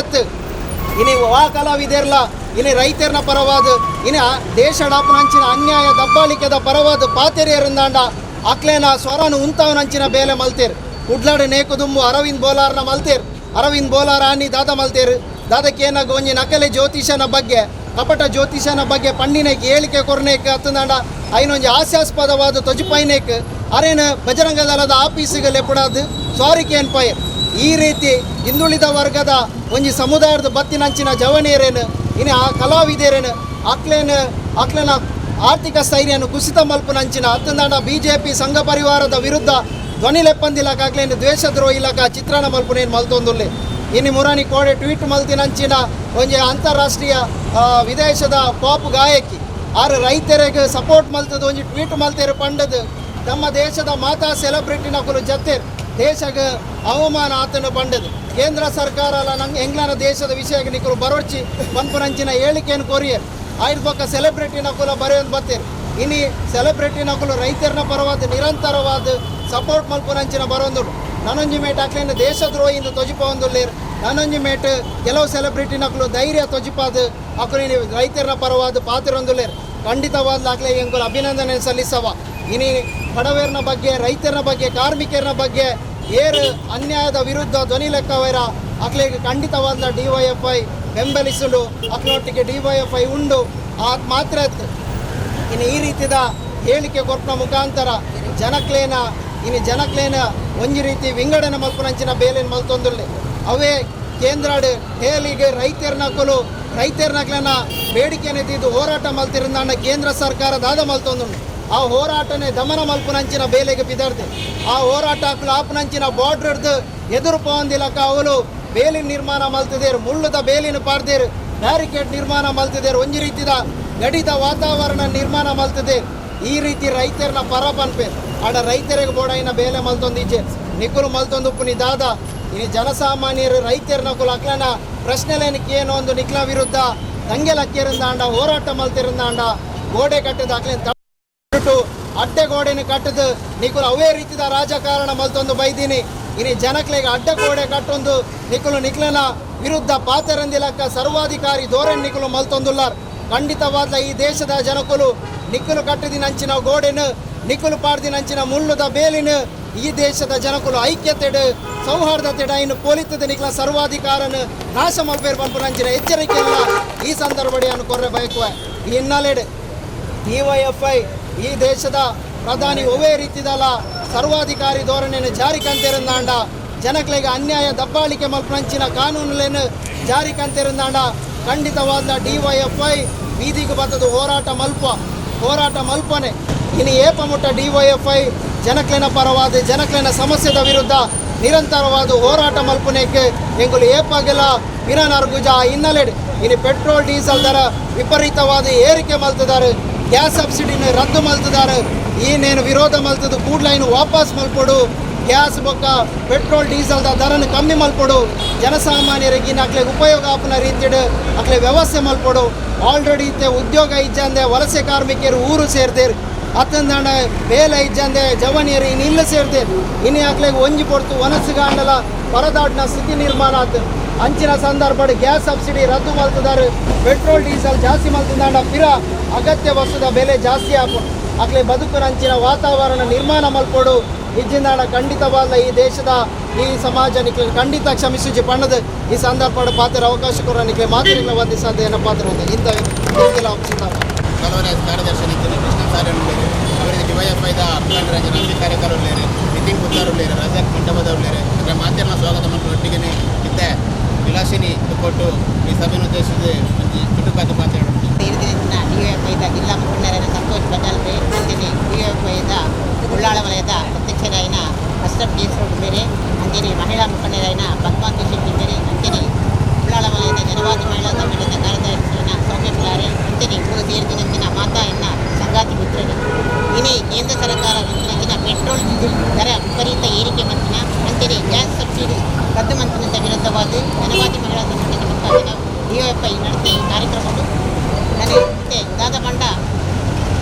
ಇನಿ ವಾ ಕಲಾವಿದೆರ್ಲ ಇನಿ ರೈತರನ ಪರವಾದ ಇನಿ ದೇಶಡಾಪನಂಚಿನ ಅನ್ಯಾಯ ದಬ್ಬಾಳಿಕೆದ ಪರವಾದ ಪಾತೆರಿಯರಿಂದಾಂಡ ಅಕ್ಲೇನ ಸ್ವರನು ಉಂತವನಂಚಿನ ಬೇಲೆ ಮಲ್ತೇರು ಕುಡ್ಲಾಡು ನೇಕುದುಂಬು ಅರವಿಂದ್ ಬೋಲಾರ್ನ ಮಲ್ತೇರು ಅರವಿಂದ್ ಬೋಲಾರ್ ಆನಿ ದಾದ ಮಲ್ತೇರು ದಾದಕ್ಕೇನಾಗ ಒಂಜಿ ನಕಲೆ ಜ್ಯೋತಿಷನ ಬಗ್ಗೆ ಕಪಟ ಜ್ಯೋತಿಷನ ಬಗ್ಗೆ ಪಂಡಿನೇಕ್ ಹೇಳಿಕೆ ಕೊರ್ನೇಕ್ ಹತ್ತಂದಾಂಡ ಐನೊಂಜಿ ಹಾಸ್ಯಾಸ್ಪದವಾದ ತೊಜಿಪೈನೇಕ್ ಅರೇನು ಬಜರಂಗ ದಳದ ಆಫೀಸಿಗೆ ಲೆಪ್ಪಡಾದು ಸ್ವಾರಿಕೇನ್ ಪೈರ್ ಈ ರೀತಿ ಹಿಂದುಳಿದ ವರ್ಗದ ಒಂಜಿ ಸಮುದಾಯದ ಬತ್ತಿನಂಚಿನ ಜವನಿಯರೇನು ಇನ್ನು ಆ ಕಲಾವಿದರೇನು ಅಕ್ಲೇನ ಆರ್ಥಿಕ ಸ್ಥೈರ್ಯನು ಕುಸಿತ ಮಲ್ಪುನಂಚಿನ ಹತ್ತಂದಾಂಡ BJP ಸಂಘ ಪರಿವಾರದ ವಿರುದ್ಧ ಧ್ವನಿ ಲೆಪ್ಪಂದಿಲಕ ಆಗ್ಲೇನು ದ್ವೇಷದ್ರೋಹಿಲಕ ಚಿತ್ರಣ ಮಲ್ಪುನೇನು ಮಲ್ತೊಂದುಲ್ಲೆ ಇನ್ನು ಮುರಾನಿ ಕೋಡೆ ಟ್ವೀಟ್ ಮಲ್ತಿನಂಚಿನ ಒಂಜಿ ಅಂತಾರಾಷ್ಟ್ರೀಯ ವಿದೇಶದ ಪಾಪ್ ಗಾಯಕಿ ಆರು ರೈತರಿಗೆ ಸಪೋರ್ಟ್ ಮಲ್ತದ ಒಂಜಿ ಟ್ವೀಟ್ ಮಲ್ತೇರು ಪಂಡದು ನಮ್ಮ ದೇಶದ ಮಾತಾ ಸೆಲೆಬ್ರಿಟಿ ನಕಲು ಜತೆರ್ ದೇಶಕ್ಕೆ ಅವಮಾನ ಆತನು ಪಂಡದು ಕೇಂದ್ರ ಸರ್ಕಾರ ನಂಗೆ ಎಂಗ್ಲನ ದೇಶದ ವಿಷಯಕ್ಕೆ ನಿಕಲು ಬರೋಡ್ಚಿ ಪನ್ಪುನಂಚಿನ ಹೇಳಿಕೆಯನ್ನು ಕೊರಿಯರ್ ಆಯ್ದು ಪಕ್ಕ ಸೆಲೆಬ್ರಿಟಿ ನಕುಲ ಬರೆಯೋದು ಬತ್ತೇರು ಇನಿ ಸೆಲೆಬ್ರಿಟಿ ನಕುಲು ರೈತರನ ಪರವಾದ ನಿರಂತರವಾದ ಸಪೋರ್ಟ್ ಮಲ್ಪುನಂಚಿನ ಬರೋದು ನನೊಂಜಿ ಮೇಟ್ ಅಕ್ಲೇನು ದೇಶದ್ರೋಹಿಂದು ತೊಜಿಪೊಂದುಲ್ಲೇರು ನನೊಂಜಿ ಮೇಟ್ ಕೆಲವು ಸೆಲೆಬ್ರಿಟಿ ನಕಲು ಧೈರ್ಯ ತೊಜಿಪಾದ ಅಕ್ಲೇನು ರೈತರನ ಪರವಾದ ಪಾತ್ರೊಂದುಲ್ಲೇರು ಖಂಡಿತವಾದ ಅಕ್ಲೆ ಎಂಕುಲು ಅಭಿನಂದನೆ ಸಲ್ಲಿಸವ ಇನಿ ಬಡವರನ ಬಗ್ಗೆ ರೈತರನ ಬಗ್ಗೆ ಕಾರ್ಮಿಕರನ ಬಗ್ಗೆ ಏರು ಅನ್ಯಾಯದ ವಿರುದ್ಧ ಧ್ವನಿ ಲೆಕ್ಕವರ ಅಕ್ಲೆಗೆ ಖಂಡಿತವಾದ DYFI ಬೆಂಬಲಿಸಲು ಅಕ್ಲೊಟ್ಟಿಗೆ DYFI ಉಂಡು ಆತ್ ಮಾತ್ರ ಇನ್ನು ಈ ರೀತಿದ ಹೇಳಿಕೆ ಕೊರ್ಪನ ಮುಖಾಂತರ ಜನಕ್ಲೇನ ಒಂಜಿ ರೀತಿ ವಿಂಗಡಣೆ ಮಲ್ಪುನಂಚಿನ ಬೇಲೆನ್ ಮಲ್ತೊಂದುಲ್ಲೆ ಅವೇ ಕೇಂದ್ರಾಡು ಹೇಲಿಗೆ ರೈತರ್ನಕ್ಲೇನ ಬೇಡಿಕೆನೆ ತಿದ್ದು ಹೋರಾಟ ಮಲ್ತಿರಂದಾಂಡ ಕೇಂದ್ರ ಸರ್ಕಾರ ದಾದ ಮಲ್ತೊಂದುಂಡು ಆ ಹೋರಾಟನೇ ದಮನ ಮಲ್ಪುನಂಚಿನ ಬೇಲೆಗೆ ಬಿದರ್ದೆ ಆ ಹೋರಾಟ ಆಪುನಂಚಿನ ಬಾರ್ಡ್ರದ್ದು ಎದುರು ಪೋಂದಿಲಕ ಅವಳು ಬೇಲಿನ ನಿರ್ಮಾಣ ಮಲ್ತಿದೇರು ಮುಳ್ಳುದ ಬೇಲಿನ ಪಾರ್ದೇರು ಬ್ಯಾರಿಕೇಡ್ ನಿರ್ಮಾಣ ಮಲ್ತಿದೇರು ಒಂಜಿ ರೀತಿದ ಗಡಿತ ವಾತಾವರಣ ನಿರ್ಮಾಣ ಮಲ್ತಿದೆ ಈ ರೀತಿ ರೈತರನ್ನ ಪರ ಪನ್ಪೇರು ಆಡ ರೈತರಿಗೆ ಬೋಡಾಯಿನ ಬೇಲೆ ಮಲ್ತೊಂದಿಜ್ಜೆ ನಿಕುಲು ಮಲ್ತೊಂದು ಉಪ್ಪು ದಾದ ಇನ್ನು ಜನಸಾಮಾನ್ಯರು ರೈತರನ್ನ ಕುಲ ಅಕ್ಲನ ಪ್ರಶ್ನೆಲೇನಕ್ಕೆ ಏನೋ ಒಂದು ನಿಕ್ಲ ವಿರುದ್ಧ ದಂಗೆಲಕ್ಕಿರುந்தாಂಡ ಹೋರಾಟ ಮಲ್ತಿರುந்தாಂಡ ಗೋಡೆ ಕಟ್ಟದಾಗ್ಲಿ ಅಡ್ಡೆ ಗೋಡೆನ ಕಟ್ಟದು ನಿಕುಲು ಅವೇ ರೀತಿದ ರಾಜಕಾರಣ ಮಲ್ತೊಂದು ಬೈದೀನಿ ಇನಿ ಜನಕ್ಲೆಗೆ ಅಡ್ಡ ಗೋಡೆ ಕಟ್ಟೊಂದು ನಿಕುಲನ ವಿರುದ್ಧ ಪಾತರಂದಿಲಕ್ಕ ಸರ್ವಾಧಿಕಾರಿ ಧೋರಣೆ ನಿಕುಲು ಮಲ್ತೊಂದುಲ್ಲಾರ್ ಖಂಡಿತವಾದ ಈ ದೇಶದ ಜನಕುಲು ನಿಕುಲು ಕಟ್ಟದಿನಂಚಿನ ಗೋಡೆನು ನಿಕುಲು ಪಾಡ್ದಿನಂಚಿನ ಮುಳ್ಳುದ ಬೇಲಿನ ಈ ದೇಶದ ಜನಕುಲು ಐಕ್ಯತೆಡು ಸೌಹಾರ್ದತೆಡ ಇನ್ನು ಪೋಲಿತದ ನಿಕಲ ಸರ್ವಾಧಿಕಾರನ ನಾಶ ಮಲ್ಪೇರು ಪಂಪುನಂಚಿನ ಎಚ್ಚರಿಕೆಯಲ್ಲ ಈ ಸಂದರ್ಭಡಿಯನ್ನು ಕೊರ್ರೆ ಬಯಕುವೆ ಈ ಹಿನ್ನೆಲೆಡು DYFI ಈ ದೇಶದ ಪ್ರಧಾನಿ ಒವೇ ರೀತಿದಲ್ಲ ಸರ್ವಾಧಿಕಾರಿ ಧೋರಣೆಯನ್ನು ಜಾರಿ ಕಂತಿರುಂದಾಂಡ ಜನಗಳಿಗೆ ಅನ್ಯಾಯ ದಬ್ಬಾಳಿಕೆ ಮಲ್ಪಂಚಿನ ಕಾನೂನುಗಳನ್ನು ಜಾರಿ ಕಂತಿರುಂದಾಂಡ ಖಂಡಿತವಾದ DYFI ಬೀದಿಗೆ ಬರ್ತದ ಹೋರಾಟ ಮಲ್ಪನೆ ಇನ್ನು ಏಪಮುಟ್ಟ DYFI ಜನಕ್ಲೆನ ಪರವಾದ ಜನಕ್ಲೆನ ಸಮಸ್ಯೆದ ವಿರುದ್ಧ ನಿರಂತರವಾದ ಹೋರಾಟ ಮಲ್ಪನೆಗೆ ಎಂಗುಲು ಏಪಾಗೆಲ್ಲ ವಿನನರ್ಗುಜ ಹಿನ್ನೆಲೆಡು ಇನ್ನು ಪೆಟ್ರೋಲ್ ಡೀಸೆಲ್ ದರ ವಿಪರೀತವಾದ ಏರಿಕೆ ಮಲ್ತಿದ್ದಾರೆ ಗ್ಯಾಸ್ ಸಬ್ಸಿಡಿನ ರದ್ದು ಮಲ್ತಿದ್ದಾರೆ ಏನೇನು ವಿರೋಧ ಮಲ್ತದು ಕೂಡ್ಲೈನು ವಾಪಸ್ ಮಲ್ಪೊಡು ಗ್ಯಾಸ್ ಬೊಕ್ಕ ಪೆಟ್ರೋಲ್ ಡೀಸೆಲ್ದ ದರನ ಕಮ್ಮಿ ಮಲ್ಪೊಡು ಜನಸಾಮಾನ್ಯರಿಗೆ ಅಕ್ಲೆ ಉಪಯೋಗ ಆಪನ ರೀತಿಡು ಅಕ್ಲೆ ವ್ಯವಸ್ಥೆ ಮಲ್ಪೊಡು ಆಲ್ರೆಡಿ ಇತ್ತೆ ಉದ್ಯೋಗ ಇಜ್ಜಂದೆ ವಲಸೆ ಕಾರ್ಮಿಕರು ಊರು ಸೇರ್ದೇರು ಅತ್ತಂದಾಂಡ ಬೇಲ ಇಜ್ಜಂದೆ ಜವನಿಯರು ಇನ್ನು ಇಲ್ಲ ಸೇರ್ದೇರು ಇನ್ನು ಅಕ್ಲೆಗೆ ಒಂಜಿ ಪೊರ್ತು ವನಸುಗಾಂಡಲ ಪರದಾಡಿನ ಸ್ಥಿತಿ ನಿರ್ಮಾಣ ಆತು ಅಂಚಿನ ಸಂದರ್ಭ ಗ್ಯಾಸ್ ಸಬ್ಸಿಡಿ ರದ್ದು ಮಲ್ತಿದ್ದಾರೆ ಪೆಟ್ರೋಲ್ ಡೀಸೆಲ್ ಜಾಸ್ತಿ ಮಲ್ತಿದ್ದಾಂಡ ಪಿರ ಅಗತ್ಯ ವಸ್ತುದ ಬೆಲೆ ಜಾಸ್ತಿ ಹಾಕು ಅಕ್ಲೆ ಬದುಕಿನ ಅಂಚಿನ ವಾತಾವರಣ ನಿರ್ಮಾಣ ಮಲ್ಪೊಡು ಇಜ್ಜಿಂದಾಣ ಖಂಡಿತವಾದ ಈ ದೇಶದ ಈ ಸಮಾಜ ನಿಕ್ಲೆ ಖಂಡಿತ ಕ್ಷಮಿಸುಜಿ ಪಣ್ಣದ ಈ ಸಂದರ್ಭ ಪಾತ್ರ ಅವಕಾಶ ಕೊರ ನಿಕ್ಲೆ ಮಾತ್ರ ವಂದಿಸಾದ ಏನ ಪಾತ್ರ ಇದೆ ಇಂಥ ಕೆಲವರೇ ಕಾರ್ಯದರ್ಶಿ ಕೃಷ್ಣ ಸಾರೇನು ಅವರಿಗೆ DYFIದ ಅಭಿಲಾನ್ ರಂಜನ್ ಅಲ್ಲಿ ಕಾರ್ಯಕರ್ತರು ಲೇರೆ ನಿತಿನ್ ಕುತ್ತಾರು ಲೇರೆ ರಜಾಕ್ ಮಂಟಪದವರು ಲೇರೆ ಅದರ ಮಾಧ್ಯಮ ಸ್ವಾಗತ ಮತ್ತು ಒಟ್ಟಿಗೆ ಇತ್ತೆ ವಿಲಾಸಿನಿ ಕೊಟ್ಟು ಈ ಸಭೆಯನ್ನು ಉದ್ದೇಶಿಸಿ ಚುಟುಕಾದ ಮಾತಾಡೋದು DYFIದ ಜಿಲ್ಲಾ ಮುಖಂಡರಾದ ಸಂತೋಷ್ ಬಜಾಲ್ಪೆ ಅಂಜನೆ DYFIದ ಉಳ್ಳಾಳ ವಲಯದ ಅಧ್ಯಕ್ಷರಾಯಿನ ಅಶ್ರಫ್ ಜೇಸ್ರೋಡ್ ಬೇರೆ ಅಂಜನೆ ಮಹಿಳಾ ಮುಖಂಡರಾಯಿನ ಪದ್ಮಾವತಿ ಶೆಟ್ಟಿ ಬೇರೆ ಅಂಜನೆ ಉಳ್ಳಾಳ ವಲಯದ ಜನವಾದಿ ಮಹಿಳಾ ಸಂಘಟನೆಯ ಕಾರ್ಯದರ್ಶಿಯಾಯಿನ ಸೌಮ್ಯ ಪಿಲಾರೆ ಅಂಜನೆ ಮೂರು ಸೇರಿದಿನಂಚಿನ ಮಾತಾ ಎನ್ನ ಸಂಗಾತಿ ಮಿತ್ರರು ಇನಿ ಕೇಂದ್ರ ಸರ್ಕಾರ ವಿಂಚಿನ ಪೆಟ್ರೋಲ್ ಡೀಸೆಲ್ ದರ ವಿಪರೀತ ಏರಿಕೆ ಮಂಚಿನ ಅಂಜನೆ ಗ್ಯಾಸ್ ಸಬ್ಸಿಡಿ ರದ್ದು ಮಂಚಿನಂತ ವಿರುದ್ಧವಾದ ಜನವಾದಿ ಮಹಿಳಾ ಸಂಘಟನೆ ಮತ್ತು DYFI ನಡೆಸಿ ಈ ಕಾರ್ಯಕ್ರಮಗಳು ನನಗೆ ದಾದ ಬಂಡ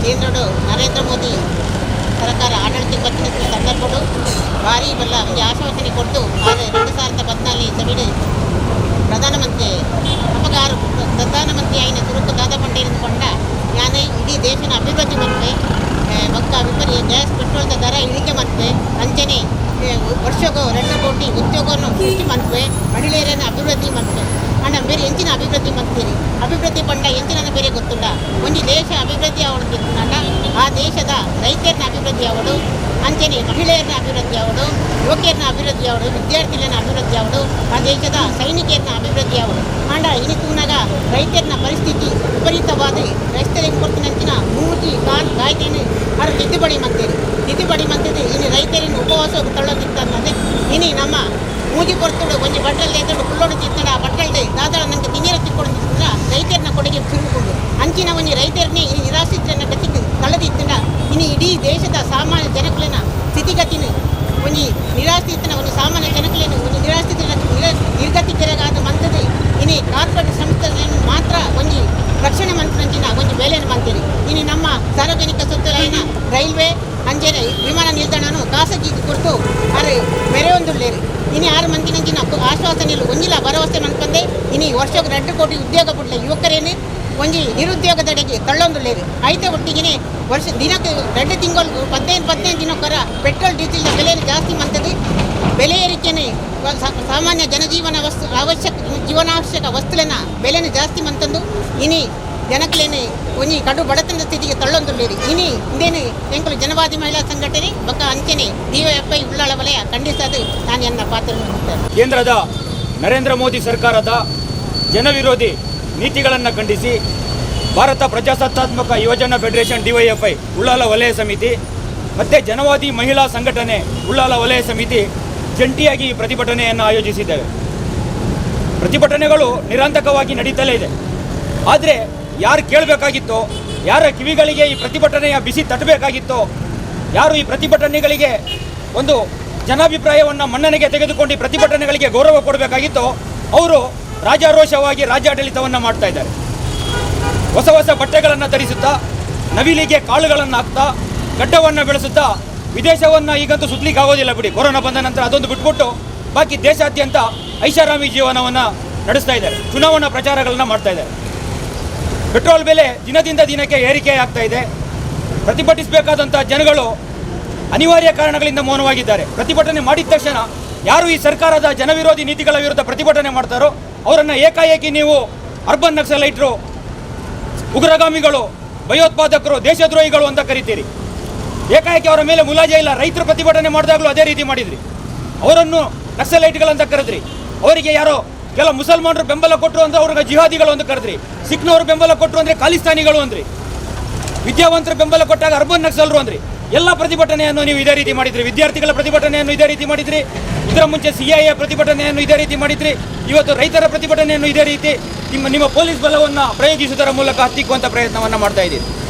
ಕೇಂದ್ರಡು ನರೇಂದ್ರ ಮೋದಿ ಸರ್ಕಾರ ಆಡಳಿತಕ್ಕೆ ಬಂದ ಸಂದರ್ಭಗಳು ಭಾರಿ ಬಲ್ಲ ಒಂದು ಆಶ್ವಾಸನೆ ಕೊಟ್ಟು ಆದರೆ 2014 ಸಭೆಯಲ್ಲಿ ಪ್ರಧಾನಮಂತ್ರಿ ಆಯಿನ ತುರುಕು ದಾದ ಬಂಡ ಇರಿದುಕೊಂಡ ನಾನೇ ಇಡೀ ದೇಶನ ಅಭಿವೃದ್ಧಿ ಮಾಡ್ತೆ ಮಕ್ಕ ಗ್ಯಾಸ್ ಪೆಟ್ರೋಲ್ದ ದರ ಇಳಿಕೆ ಮಾಡ್ತೆ ಅಂಚನೆ ವರ್ಷಕ್ಕೂ 2 ಕೋಟಿ ಉದ್ಯೋಗವನ್ನು ಸೃಷ್ಟಿ ಮಾಡ್ತೇವೆ ಮಹಿಳೆಯರನ್ನು ಅಭಿವೃದ್ಧಿ ಮಾಡ್ತೇವೆ ಅಣ್ಣ ಬೇರೆ ಎಂಚಿನ ಅಭಿವೃದ್ಧಿ ಮಾಡ್ತೀರಿ ಅಭಿವೃದ್ಧಿ ಪಂಡ ಎಂಚಿನ ಬೇರೆ ಗೊತ್ತಿಲ್ಲ ಒಂದು ದೇಶ ಅಭಿವೃದ್ಧಿ ಅವಳು ಆ ದೇಶದ ರೈತರನ್ನ ಅಭಿವೃದ್ಧಿ ಅವಳು ಅಂಚನೆ ಮಹಿಳೆಯರನ್ನ ಅಭಿವೃದ್ಧಿ ಅವಳು ಯುವಕಿಯರನ್ನ ಅಭಿವೃದ್ಧಿ ಅವಳು ವಿದ್ಯಾರ್ಥಿಗಳನ್ನ ಅಭಿವೃದ್ಧಿ ಅವಳು ಆ ದೇಶದ ಸೈನಿಕರನ್ನ ಅಭಿವೃದ್ಧಿ ಅವಳು ಅಂಡ ಇನಿತೂನಾಗ ರೈತರನ್ನ ಪರಿಸ್ಥಿತಿ ವಿಪರೀತವಾದ ರೈತರಿಗೆ ಕೊಡ್ತಿನಂಚಿನ ಮೂರ್ತಿ ಕಾಯ್ದೆಯನ್ನು ಅವರು ತಿದ್ದುಪಡಿ ಮಂತಿದೆ ಇನ್ನು ರೈತರಿನ ಉಪವಾಸ ತಳ್ಳೋದಿರ್ತದೆ ಇನಿ ನಮ್ಮ ಮೂಜಿ ಕೊಡ್ತಡು ಒಂಜಿ ಬಟ್ಟಲ್ದೆ ಎದ್ದು ಕುಳ್ಳೋಡು ತಿತ್ತಡ ಬಟ್ಟಲ್ದೆ ದಾದಾಳ ನಂಗೆ ತಿನ್ನೀರು ತಿಕ್ಕೊಂಡು ತಿಂತಡ ರೈತರನ್ನ ಕೊಡುಗೆ ತಿರುಗಿಕೊಂಡು ಅಂಚಿನ ಒಂಜಿ ರೈತರನ್ನೇ ಈ ನಿರಾಶ್ರಿತರನ್ನ ಗತಿಗೆ ತಳ್ಳದಿತ್ತಡ ಇನ್ನು ಇಡೀ ದೇಶದ ಸಾಮಾನ್ಯ ಜನಕಲಿನ ಸ್ಥಿತಿಗತಿನ ಒಂಜಿ ನಿರಾಶ್ರಿತನ ಒಂದು ಸಾಮಾನ್ಯ ಜನಕಲಿನ ಒಂದು ನಿರಾಶ್ರಿತ ನಿರ್ಗತಿಕರಾದ ಮಂತದೆ ಇನ್ನು ಕಾರ್ಪೊರೇಟ್ ಸಂಸ್ಥೆಗಳನ್ನು ಮಾತ್ರ ಒಂಜಿ ರಕ್ಷಣೆ ಮಂತ್ರಂಚಿನ ಒಂದು ಬೆಲೆಯನ್ನು ಮಂತೀರಿ ಇನ್ನು ನಮ್ಮ ಸಾರ್ವಜನಿಕ ಸ್ವತ್ತುಲೈನ ರೈಲ್ವೆ ಅಂಜನೆ ವಿಮಾನ ನಿಲ್ದಾಣನು ಖಾಸಗಿಗೆ ಕೊಟ್ಟು ಅರೆ ಮೆರೆಯೊಂದುಳ್ಳೇರಿ ಇನ್ನು 6 ಮಂದಿನಂಚಿನ ಆಶ್ವಾಸನೆಯಲ್ಲಿ ಒಂಜಿಲ ಭರವಸೆ ಮಾಡ್ಕೊಂಡೆ ಇನ್ನು ವರ್ಷಕ್ಕೆ 2 ಕೋಟಿ ಉದ್ಯೋಗ ಬಿಡಲೆ ಯುವಕರೇನೆ ಒಂಜಿ ನಿರುದ್ಯೋಗದೆಡೆಗೆ ತಳ್ಳೊಂದುಳ್ಳೇರಿ ಐತೆ ಒಟ್ಟಿಗೆ ವರ್ಷ ದಿನಕ್ಕೆ 2 ತಿಂಗಳು 15 ದಿನಕ್ಕರ ಪೆಟ್ರೋಲ್ ಡೀಸೆಲ್ ಬೆಲೆಯನ್ನು ಜಾಸ್ತಿ ಮಂತದೆ ಬೆಲೆ ಏರಿಕೆನೇ ಸಾಮಾನ್ಯ ಜನಜೀವನ ಜೀವನಾವಶ್ಯಕ ವಸ್ತುವಿನ ಬೆಲೆಯನ್ನು ಜಾಸ್ತಿ ಮಂತಂದು ಇನಿ ಜನಕಲೇನೆ ಒಂಜಿ ಕಡು ಬಡತನದ ಸ್ಥಿತಿಗೆ ತಳ್ಳೊಂದುಳ್ಳೇರಿ ಇನಿ ಇಂದೇನು ಎಂಕಲು ಜನವಾದಿ ಮಹಿಳಾ ಸಂಘಟನೆ ಬೊಕ್ಕ ಅಂಚನೆ DYFI ಉಳ್ಳಾಳ ವಲಯ ಖಂಡಿಸದು ನಾನು ಎನ್ನ ಪಾತ್ರವನ್ನು ಕೇಂದ್ರದ ನರೇಂದ್ರ ಮೋದಿ ಸರ್ಕಾರದ ಜನವಿರೋಧಿ ನೀತಿಗಳನ್ನು ಖಂಡಿಸಿ ಭಾರತ ಪ್ರಜಾಸತ್ತಾತ್ಮಕ ಯುವಜನ ಫೆಡರೇಷನ್ DYFI ಉಳ್ಳಾಲ ವಲಯ ಸಮಿತಿ ಮತ್ತು ಜನವಾದಿ ಮಹಿಳಾ ಸಂಘಟನೆ ಉಳ್ಳಾಲ ವಲಯ ಸಮಿತಿ ಜಂಟಿಯಾಗಿ ಪ್ರತಿಭಟನೆಯನ್ನು ಆಯೋಜಿಸಿದ್ದೇವೆ. ಪ್ರತಿಭಟನೆಗಳು ನಿರಂತರವಾಗಿ ನಡೀತಲೇ ಇದೆ. ಆದರೆ ಯಾರು ಕೇಳಬೇಕಾಗಿತ್ತೋ, ಯಾರ ಕಿವಿಗಳಿಗೆ ಈ ಪ್ರತಿಭಟನೆಯ ಬಿಸಿ ತಟ್ಟಬೇಕಾಗಿತ್ತೋ, ಯಾರು ಈ ಪ್ರತಿಭಟನೆಗಳಿಗೆ ಒಂದು ಜನಾಭಿಪ್ರಾಯವನ್ನು ಮನ್ನಣೆಗೆ ತೆಗೆದುಕೊಂಡು ಈ ಪ್ರತಿಭಟನೆಗಳಿಗೆ ಗೌರವ ಕೊಡಬೇಕಾಗಿತ್ತೋ ಅವರು ರಾಜಾರೋಷವಾಗಿ ರಾಜ್ಯಾಡಳಿತವನ್ನು ಮಾಡ್ತಾ ಇದ್ದಾರೆ. ಹೊಸ ಹೊಸ ಬಟ್ಟೆಗಳನ್ನು ಧರಿಸುತ್ತಾ ನವಿಲಿಗೆ ಕಾಳುಗಳನ್ನು ಹಾಕ್ತಾ ಗಡ್ಡವನ್ನು ಬೆಳೆಸುತ್ತಾ ವಿದೇಶವನ್ನು ಈಗಂತೂ ಸುತ್ತಲಿಕ್ಕೆ ಆಗೋದಿಲ್ಲ ಬಿಡಿ, ಕೊರೋನಾ ಬಂದ ನಂತರ ಅದೊಂದು ಬಿಟ್ಬಿಟ್ಟು ಬಾಕಿ ದೇಶಾದ್ಯಂತ ಐಷಾರಾಮಿ ಜೀವನವನ್ನು ನಡೆಸ್ತಾ ಇದ್ದಾರೆ, ಚುನಾವಣಾ ಪ್ರಚಾರಗಳನ್ನು ಮಾಡ್ತಾ ಇದ್ದಾರೆ. ಪೆಟ್ರೋಲ್ ಬೆಲೆ ದಿನದಿಂದ ದಿನಕ್ಕೆ ಏರಿಕೆ ಆಗ್ತಾ ಇದೆ. ಪ್ರತಿಭಟಿಸಬೇಕಾದಂಥ ಜನಗಳು ಅನಿವಾರ್ಯ ಕಾರಣಗಳಿಂದ ಮೌನವಾಗಿದ್ದಾರೆ. ಪ್ರತಿಭಟನೆ ಮಾಡಿದ ತಕ್ಷಣ ಯಾರು ಈ ಸರ್ಕಾರದ ಜನವಿರೋಧಿ ನೀತಿಗಳ ವಿರುದ್ಧ ಪ್ರತಿಭಟನೆ ಮಾಡ್ತಾರೋ ಅವರನ್ನು ಏಕಾಏಕಿ ನೀವು ಅರ್ಬನ್ ನಕ್ಸಲೈಟ್ರು, ಉಗ್ರಗಾಮಿಗಳು, ಭಯೋತ್ಪಾದಕರು, ದೇಶದ್ರೋಹಿಗಳು ಅಂತ ಕರಿತೀರಿ. ಏಕಾಏಕಿ ಅವರ ಮೇಲೆ ಮುಲಾಜೆ ಇಲ್ಲ. ರೈತರು ಪ್ರತಿಭಟನೆ ಮಾಡಿದಾಗಲೂ ಅದೇ ರೀತಿ ಮಾಡಿದ್ರಿ, ಅವರನ್ನು ನಕ್ಸಲೈಟ್ಗಳಂತ ಕರೆದ್ರಿ. ಅವರಿಗೆ ಯಾರೋ ಕೆಲ ಮುಸಲ್ಮಾನರು ಬೆಂಬಲ ಕೊಟ್ಟರು ಅಂದ್ರೆ ಅವ್ರಿಗೆ ಜಿಹಾದಿಗಳು ಅಂತ ಕರೆದ್ರಿ. ಸಿಖ್ನವರು ಬೆಂಬಲ ಕೊಟ್ಟರು ಅಂದರೆ ಖಾಲಿಸ್ತಾನಿಗಳು ಅಂದ್ರಿ. ವಿದ್ಯಾವಂತರು ಬೆಂಬಲ ಕೊಟ್ಟಾಗ ಅರ್ಬನ್ ನಕ್ಸಲರು ಅಂದ್ರಿ. ಎಲ್ಲ ಪ್ರತಿಭಟನೆಯನ್ನು ನೀವು ಇದೇ ರೀತಿ ಮಾಡಿದ್ರಿ. ವಿದ್ಯಾರ್ಥಿಗಳ ಪ್ರತಿಭಟನೆಯನ್ನು ಇದೇ ರೀತಿ ಮಾಡಿದ್ರಿ. ಇದರ ಮುಂಚೆ CIA ಪ್ರತಿಭಟನೆಯನ್ನು ಇದೇ ರೀತಿ ಮಾಡಿದ್ರಿ. ಇವತ್ತು ರೈತರ ಪ್ರತಿಭಟನೆಯನ್ನು ಇದೇ ರೀತಿ ನಿಮ್ಮ ಪೊಲೀಸ್ ಬಲವನ್ನು ಪ್ರಯೋಗಿಸುವುದರ ಮೂಲಕ ಹತ್ತಿಕ್ಕುವಂಥ ಪ್ರಯತ್ನವನ್ನು ಮಾಡ್ತಾ ಇದ್ದೀರಿ.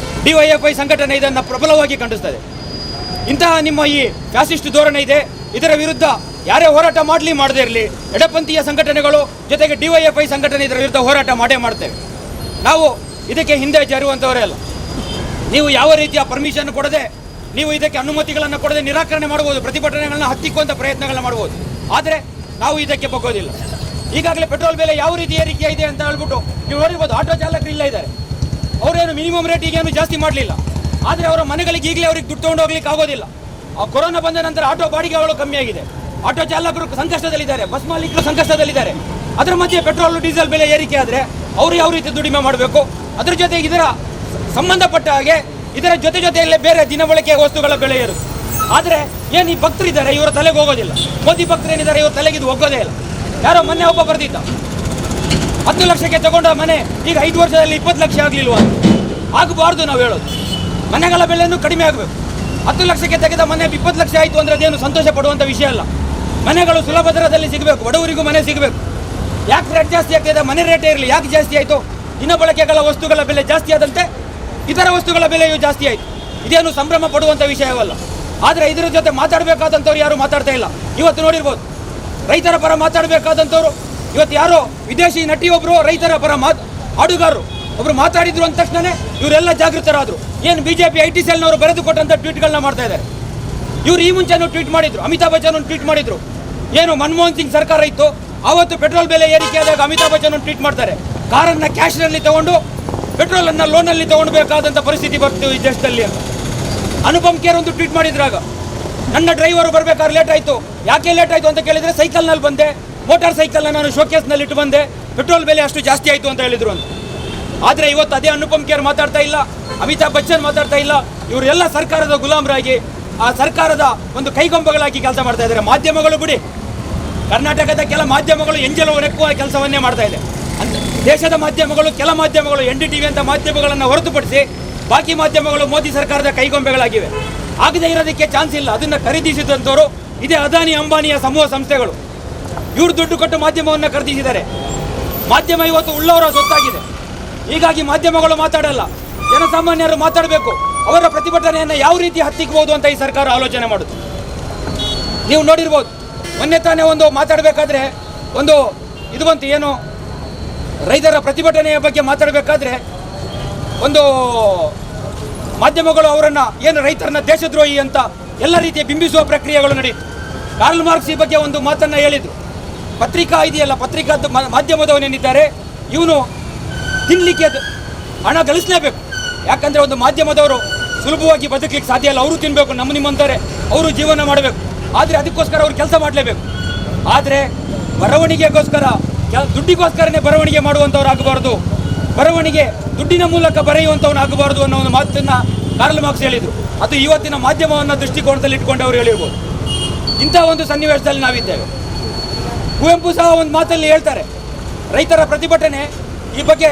DYFI ಸಂಘಟನೆ ಇದನ್ನು ಪ್ರಬಲವಾಗಿ ಖಂಡಿಸ್ತದೆ. ಇಂತಹ ನಿಮ್ಮ ಈ ಫ್ಯಾಸಿಸ್ಟ್ ಧೋರಣೆ ಇದೆ. ಇದರ ವಿರುದ್ಧ ಯಾರೇ ಹೋರಾಟ ಮಾಡದೇ ಇರಲಿ, ಎಡಪಂಥೀಯ ಸಂಘಟನೆಗಳು ಜೊತೆಗೆ DYFI ಸಂಘಟನೆ ಇದರ ವಿರುದ್ಧ ಹೋರಾಟ ಮಾಡ್ತೇವೆ. ನಾವು ಇದಕ್ಕೆ ಹಿಂದೆ ಜರುವಂಥವರೇ ಅಲ್ಲ. ನೀವು ಯಾವ ರೀತಿಯ ಪರ್ಮಿಷನ್ ಕೊಡದೆ, ನೀವು ಇದಕ್ಕೆ ಅನುಮತಿಗಳನ್ನು ಕೊಡದೆ ನಿರಾಕರಣೆ ಮಾಡ್ಬೋದು, ಪ್ರತಿಭಟನೆಗಳನ್ನ ಹತ್ತಿಕ್ಕುವಂಥ ಪ್ರಯತ್ನಗಳನ್ನ ಮಾಡ್ಬೋದು. ಆದರೆ ನಾವು ಇದಕ್ಕೆ ಬಗ್ಗೋದಿಲ್ಲ. ಈಗಾಗಲೇ ಪೆಟ್ರೋಲ್ ಬೆಲೆ ಯಾವ ರೀತಿ ಏರಿಕೆ ಇದೆ ಅಂತ ಹೇಳ್ಬಿಟ್ಟು ನೀವು ನೋಡಿರ್ಬೋದು. ಆಟೋ ಚಾಲಕರು ಇಲ್ಲ ಇದ್ದಾರೆ, ಅವರೇನು ಮಿನಿಮಮ್ ರೇಟ್ ಈಗೇನು ಜಾಸ್ತಿ ಮಾಡಲಿಲ್ಲ. ಆದರೆ ಅವರ ಮನೆಗಳಿಗೆ ಈಗಲೇ ಅವ್ರಿಗೆ ದುಡ್ಡು ತೊಗೊಂಡು ಹೋಗ್ಲಿಕ್ಕೆ ಆಗೋದಿಲ್ಲ. ಆ ಕೊರೋನಾ ಬಂದ ನಂತರ ಆಟೋ ಬಾಡಿಗೆಗಳು ಕಮ್ಮಿ ಆಗಿದೆ. ಆಟೋ ಚಾಲಕರು ಸಂಕಷ್ಟದಲ್ಲಿದ್ದಾರೆ, ಬಸ್ ಮಾಲೀಕರು ಸಂಕಷ್ಟದಲ್ಲಿದ್ದಾರೆ. ಅದರ ಮಧ್ಯೆ ಪೆಟ್ರೋಲ್ ಡೀಸೆಲ್ ಬೆಲೆ ಏರಿಕೆ ಆದರೆ ಅವರು ಯಾವ ರೀತಿ ದುಡಿಮೆ ಮಾಡಬೇಕು? ಅದರ ಜೊತೆ ಇದರ ಸಂಬಂಧಪಟ್ಟ ಹಾಗೆ ಇದರ ಜೊತೆಯಲ್ಲೇ ಬೇರೆ ದಿನಬಳಕೆಯ ವಸ್ತುಗಳ ಬೆಲೆ ಏರುತ್ತೆ. ಆದರೆ ಏನು ಈ ಭಕ್ತರಿದ್ದಾರೆ, ಇವರ ತಲೆಗೆ ಹೋಗೋದಿಲ್ಲ. ಮೋದಿ ಭಕ್ತರು ಏನಿದ್ದಾರೆ, ಇವ್ರ ತಲೆಗೆ ಇದು ಹೋಗೋದೇ ಇಲ್ಲ. ಯಾರೋ ಮೊನ್ನೆ ಒಬ್ಬ ಬರ್ದಿದ್ದ, 10 ಲಕ್ಷಕ್ಕೆ ತಗೊಂಡ ಮನೆ ಈಗ 5 ವರ್ಷದಲ್ಲಿ 20 ಲಕ್ಷ ಆಗಲಿಲ್ವಾ? ಆಗಬಾರ್ದು. ನಾವು ಹೇಳೋದು ಮನೆಗಳ ಬೆಲೆಯನ್ನು ಕಡಿಮೆ ಆಗಬೇಕು. 10 ಲಕ್ಷಕ್ಕೆ ತೆಗೆದ ಮನೆ 20 ಲಕ್ಷ ಆಯಿತು ಅಂದರೆ ಅದೇನು ಸಂತೋಷ ಪಡುವಂಥ ವಿಷಯ ಅಲ್ಲ. ಮನೆಗಳು ಸುಲಭ ದರದಲ್ಲಿ ಸಿಗಬೇಕು, ಬಡವರಿಗೂ ಮನೆ ಸಿಗಬೇಕು. ಯಾಕೆ ರೇಟ್ ಜಾಸ್ತಿ ಆಗ್ತಿದೆ? ಮನೆ ರೇಟೇ ಇರಲಿ, ಯಾಕೆ ಜಾಸ್ತಿ ಆಯಿತು? ದಿನಬಳಕೆಗಳ ವಸ್ತುಗಳ ಬೆಲೆ ಜಾಸ್ತಿ ಆದಂತೆ ಇತರ ವಸ್ತುಗಳ ಬೆಲೆಯೂ ಜಾಸ್ತಿ ಆಯಿತು. ಇದೇನು ಸಂಭ್ರಮ ಪಡುವಂಥ ವಿಷಯವಲ್ಲ. ಆದರೆ ಇದರ ಜೊತೆ ಮಾತಾಡಬೇಕಾದಂಥವ್ರು ಯಾರು ಮಾತಾಡ್ತಾ ಇಲ್ಲ. ಇವತ್ತು ನೋಡಿರ್ಬೋದು, ರೈತರ ಪರ ಮಾತಾಡಬೇಕಾದಂಥವ್ರು ಇವತ್ತು ಯಾರೋ ವಿದೇಶಿ ನಟಿಯೊಬ್ಬರು ರೈತರ ಪರ ಹಾಡುಗಾರರು ಒಬ್ರು ಮಾತಾಡಿದ್ರು ಅಂದ ತಕ್ಷಣ ಇವರೆಲ್ಲ ಜಾಗೃತರಾದರು. ಏನು BJP IT ಸೆಲ್ನವರು ಬರೆದು ಕೊಟ್ಟಂಥ ಟ್ವೀಟ್ಗಳನ್ನ ಮಾಡ್ತಾ ಇದ್ದಾರೆ. ಇವರು ಈ ಮುಂಚೆನೂ ಟ್ವೀಟ್ ಮಾಡಿದ್ರು, ಅಮಿತಾಬ್ ಬಚ್ಚನ್ ಟ್ವೀಟ್ ಮಾಡಿದ್ರು. ಏನು ಮನಮೋಹನ್ ಸಿಂಗ್ ಸರ್ಕಾರ ಇತ್ತು ಆವತ್ತು ಪೆಟ್ರೋಲ್ ಬೆಲೆ ಏರಿಕೆ ಆದಾಗ ಅಮಿತಾಬ್ ಬಚ್ಚನ್ ಟ್ವೀಟ್ ಮಾಡ್ತಾರೆ, ಕಾರನ್ನು ಕ್ಯಾಶ್ನಲ್ಲಿ ತಗೊಂಡು ಪೆಟ್ರೋಲನ್ನು ಲೋನಲ್ಲಿ ತಗೊಳ್ಬೇಕಾದಂಥ ಪರಿಸ್ಥಿತಿ ಬರ್ತೀವಿ ಈ ದೇಶದಲ್ಲಿ ಅಂತ. ಅನುಪಮ್ ಖೇರ್ ಒಂದು ಟ್ವೀಟ್ ಮಾಡಿದ್ರಾಗ, ನನ್ನ ಡ್ರೈವರು ಬರಬೇಕಾದ್ರೆ ಲೇಟ್ ಆಯಿತು. ಯಾಕೆ ಲೇಟ್ ಆಯಿತು ಅಂತ ಕೇಳಿದರೆ ಸೈಕಲ್ನಲ್ಲಿ ಬಂದೆ, ಮೋಟಾರ್ ಸೈಕಲ್ನ ನಾನು ಶೋಕೇಸ್ನಲ್ಲಿ ಇಟ್ಟು ಬಂದೆ, ಪೆಟ್ರೋಲ್ ಬೆಲೆ ಅಷ್ಟು ಜಾಸ್ತಿ ಆಯಿತು ಅಂತ ಹೇಳಿದ್ರು ಅಂತ. ಆದರೆ ಇವತ್ತು ಅದೇ ಅನುಪಮ್ ಖೇರ್ ಮಾತಾಡ್ತಾ ಇಲ್ಲ, ಅಮಿತಾಬ್ ಬಚ್ಚನ್ ಮಾತಾಡ್ತಾ ಇಲ್ಲ. ಇವರೆಲ್ಲ ಸರ್ಕಾರದ ಗುಲಾಮರಾಗಿ, ಆ ಸರ್ಕಾರದ ಒಂದು ಕೈಗೊಂಬೆಗಳಾಗಿ ಕೆಲಸ ಮಾಡ್ತಾ ಇದ್ದಾರೆ. ಮಾಧ್ಯಮಗಳು ಬಿಡಿ, ಕರ್ನಾಟಕದ ಕೆಲ ಮಾಧ್ಯಮಗಳು ಎಂಜಲು ನೆಕ್ಕುವ ಕೆಲಸವನ್ನೇ ಮಾಡ್ತಾ ಇದೆ. ದೇಶದ ಮಾಧ್ಯಮಗಳು, ಕೆಲ ಮಾಧ್ಯಮಗಳು, NDTV ಅಂತ ಮಾಧ್ಯಮಗಳನ್ನು ಹೊರತುಪಡಿಸಿ ಬಾಕಿ ಮಾಧ್ಯಮಗಳು ಮೋದಿ ಸರ್ಕಾರದ ಕೈಗೊಂಬೆಗಳಾಗಿವೆ. ಆಗದೇ ಇರೋದಕ್ಕೆ ಚಾನ್ಸ್ ಇಲ್ಲ. ಅದನ್ನು ಖರೀದಿಸಿದಂಥವರು ಇದೇ ಅದಾನಿ ಅಂಬಾನಿಯ ಸಮೂಹ ಸಂಸ್ಥೆಗಳು. ಇವರು ದುಡ್ಡು ಕೊಟ್ಟು ಮಾಧ್ಯಮವನ್ನು ಖರೀದಿಸಿದ್ದಾರೆ. ಮಾಧ್ಯಮ ಇವತ್ತು ಉಳ್ಳವರ ಸೊತ್ತಾಗಿದೆ. ಹೀಗಾಗಿ ಮಾಧ್ಯಮಗಳು ಮಾತಾಡಲ್ಲ, ಜನಸಾಮಾನ್ಯರು ಮಾತಾಡಬೇಕು. ಅವರ ಪ್ರತಿಭಟನೆಯನ್ನು ಯಾವ ರೀತಿ ಹತ್ತಿಕ್ಕಬಹುದು ಅಂತ ಈ ಸರ್ಕಾರ ಆಲೋಚನೆ ಮಾಡುತ್ತೆ. ನೀವು ನೋಡಿರ್ಬೋದು, ಮೊನ್ನೆ ತಾನೇ ಒಂದು ಮಾತಾಡಬೇಕಾದ್ರೆ ಒಂದು ಇದು ಬಂತು, ಏನು ರೈತರ ಪ್ರತಿಭಟನೆಯ ಬಗ್ಗೆ ಮಾತಾಡಬೇಕಾದ್ರೆ ಒಂದು ಮಾಧ್ಯಮಗಳು ಅವರನ್ನು ಏನು ರೈತರನ್ನ ದೇಶದ್ರೋಹಿ ಅಂತ ಎಲ್ಲ ರೀತಿಯ ಬಿಂಬಿಸುವ ಪ್ರಕ್ರಿಯೆಗಳು ನಡೆಯಿತು. ಕಾರ್ಲ್ ಮಾರ್ಕ್ಸ್ ಈ ಬಗ್ಗೆ ಒಂದು ಮಾತನ್ನು ಹೇಳಿದರು. ಪತ್ರಿಕಾ ಇದೆಯಲ್ಲ, ಪತ್ರಿಕಾ ಮಾಧ್ಯಮದವನೇನಿದ್ದಾರೆ ಇವನು ತಿನ್ನಲಿಕ್ಕೆ ಹಣ ಗಳಿಸಲೇಬೇಕು. ಯಾಕಂದರೆ ಒಂದು ಮಾಧ್ಯಮದವರು ಸುಲಭವಾಗಿ ಬದುಕಲಿಕ್ಕೆ ಸಾಧ್ಯ ಇಲ್ಲ. ಅವರು ತಿನ್ನಬೇಕು, ನಿಮ್ಮಂತಾರೆ ಅವರು ಜೀವನ ಮಾಡಬೇಕು. ಆದರೆ ಅದಕ್ಕೋಸ್ಕರ ಅವರು ಕೆಲಸ ಮಾಡಲೇಬೇಕು. ಆದರೆ ಬರವಣಿಗೆಗೋಸ್ಕರ, ದುಡ್ಡಿಗೋಸ್ಕರನೇ ಬರವಣಿಗೆ ಮಾಡುವಂಥವ್ರು ಆಗಬಾರ್ದು, ಬರವಣಿಗೆ ದುಡ್ಡಿನ ಮೂಲಕ ಬರೆಯುವಂಥವ್ನು ಆಗಬಾರ್ದು ಅನ್ನೋ ಒಂದು ಮಾತನ್ನು ಕಾರ್ಲ್ ಮಾರ್ಕ್ಸ್ ಹೇಳಿದರು. ಅದು ಇವತ್ತಿನ ಮಾಧ್ಯಮವನ್ನು ದೃಷ್ಟಿಕೋನದಲ್ಲಿ ಇಟ್ಕೊಂಡು ಅವರು ಹೇಳಿರ್ಬೋದು. ಇಂಥ ಒಂದು ಸನ್ನಿವೇಶದಲ್ಲಿ ನಾವಿದ್ದೇವೆ. ಕುವೆಂಪು ಸಹ ಒಂದು ಮಾತಲ್ಲಿ ಹೇಳ್ತಾರೆ, ರೈತರ ಪ್ರತಿಭಟನೆ ಈ ಬಗ್ಗೆ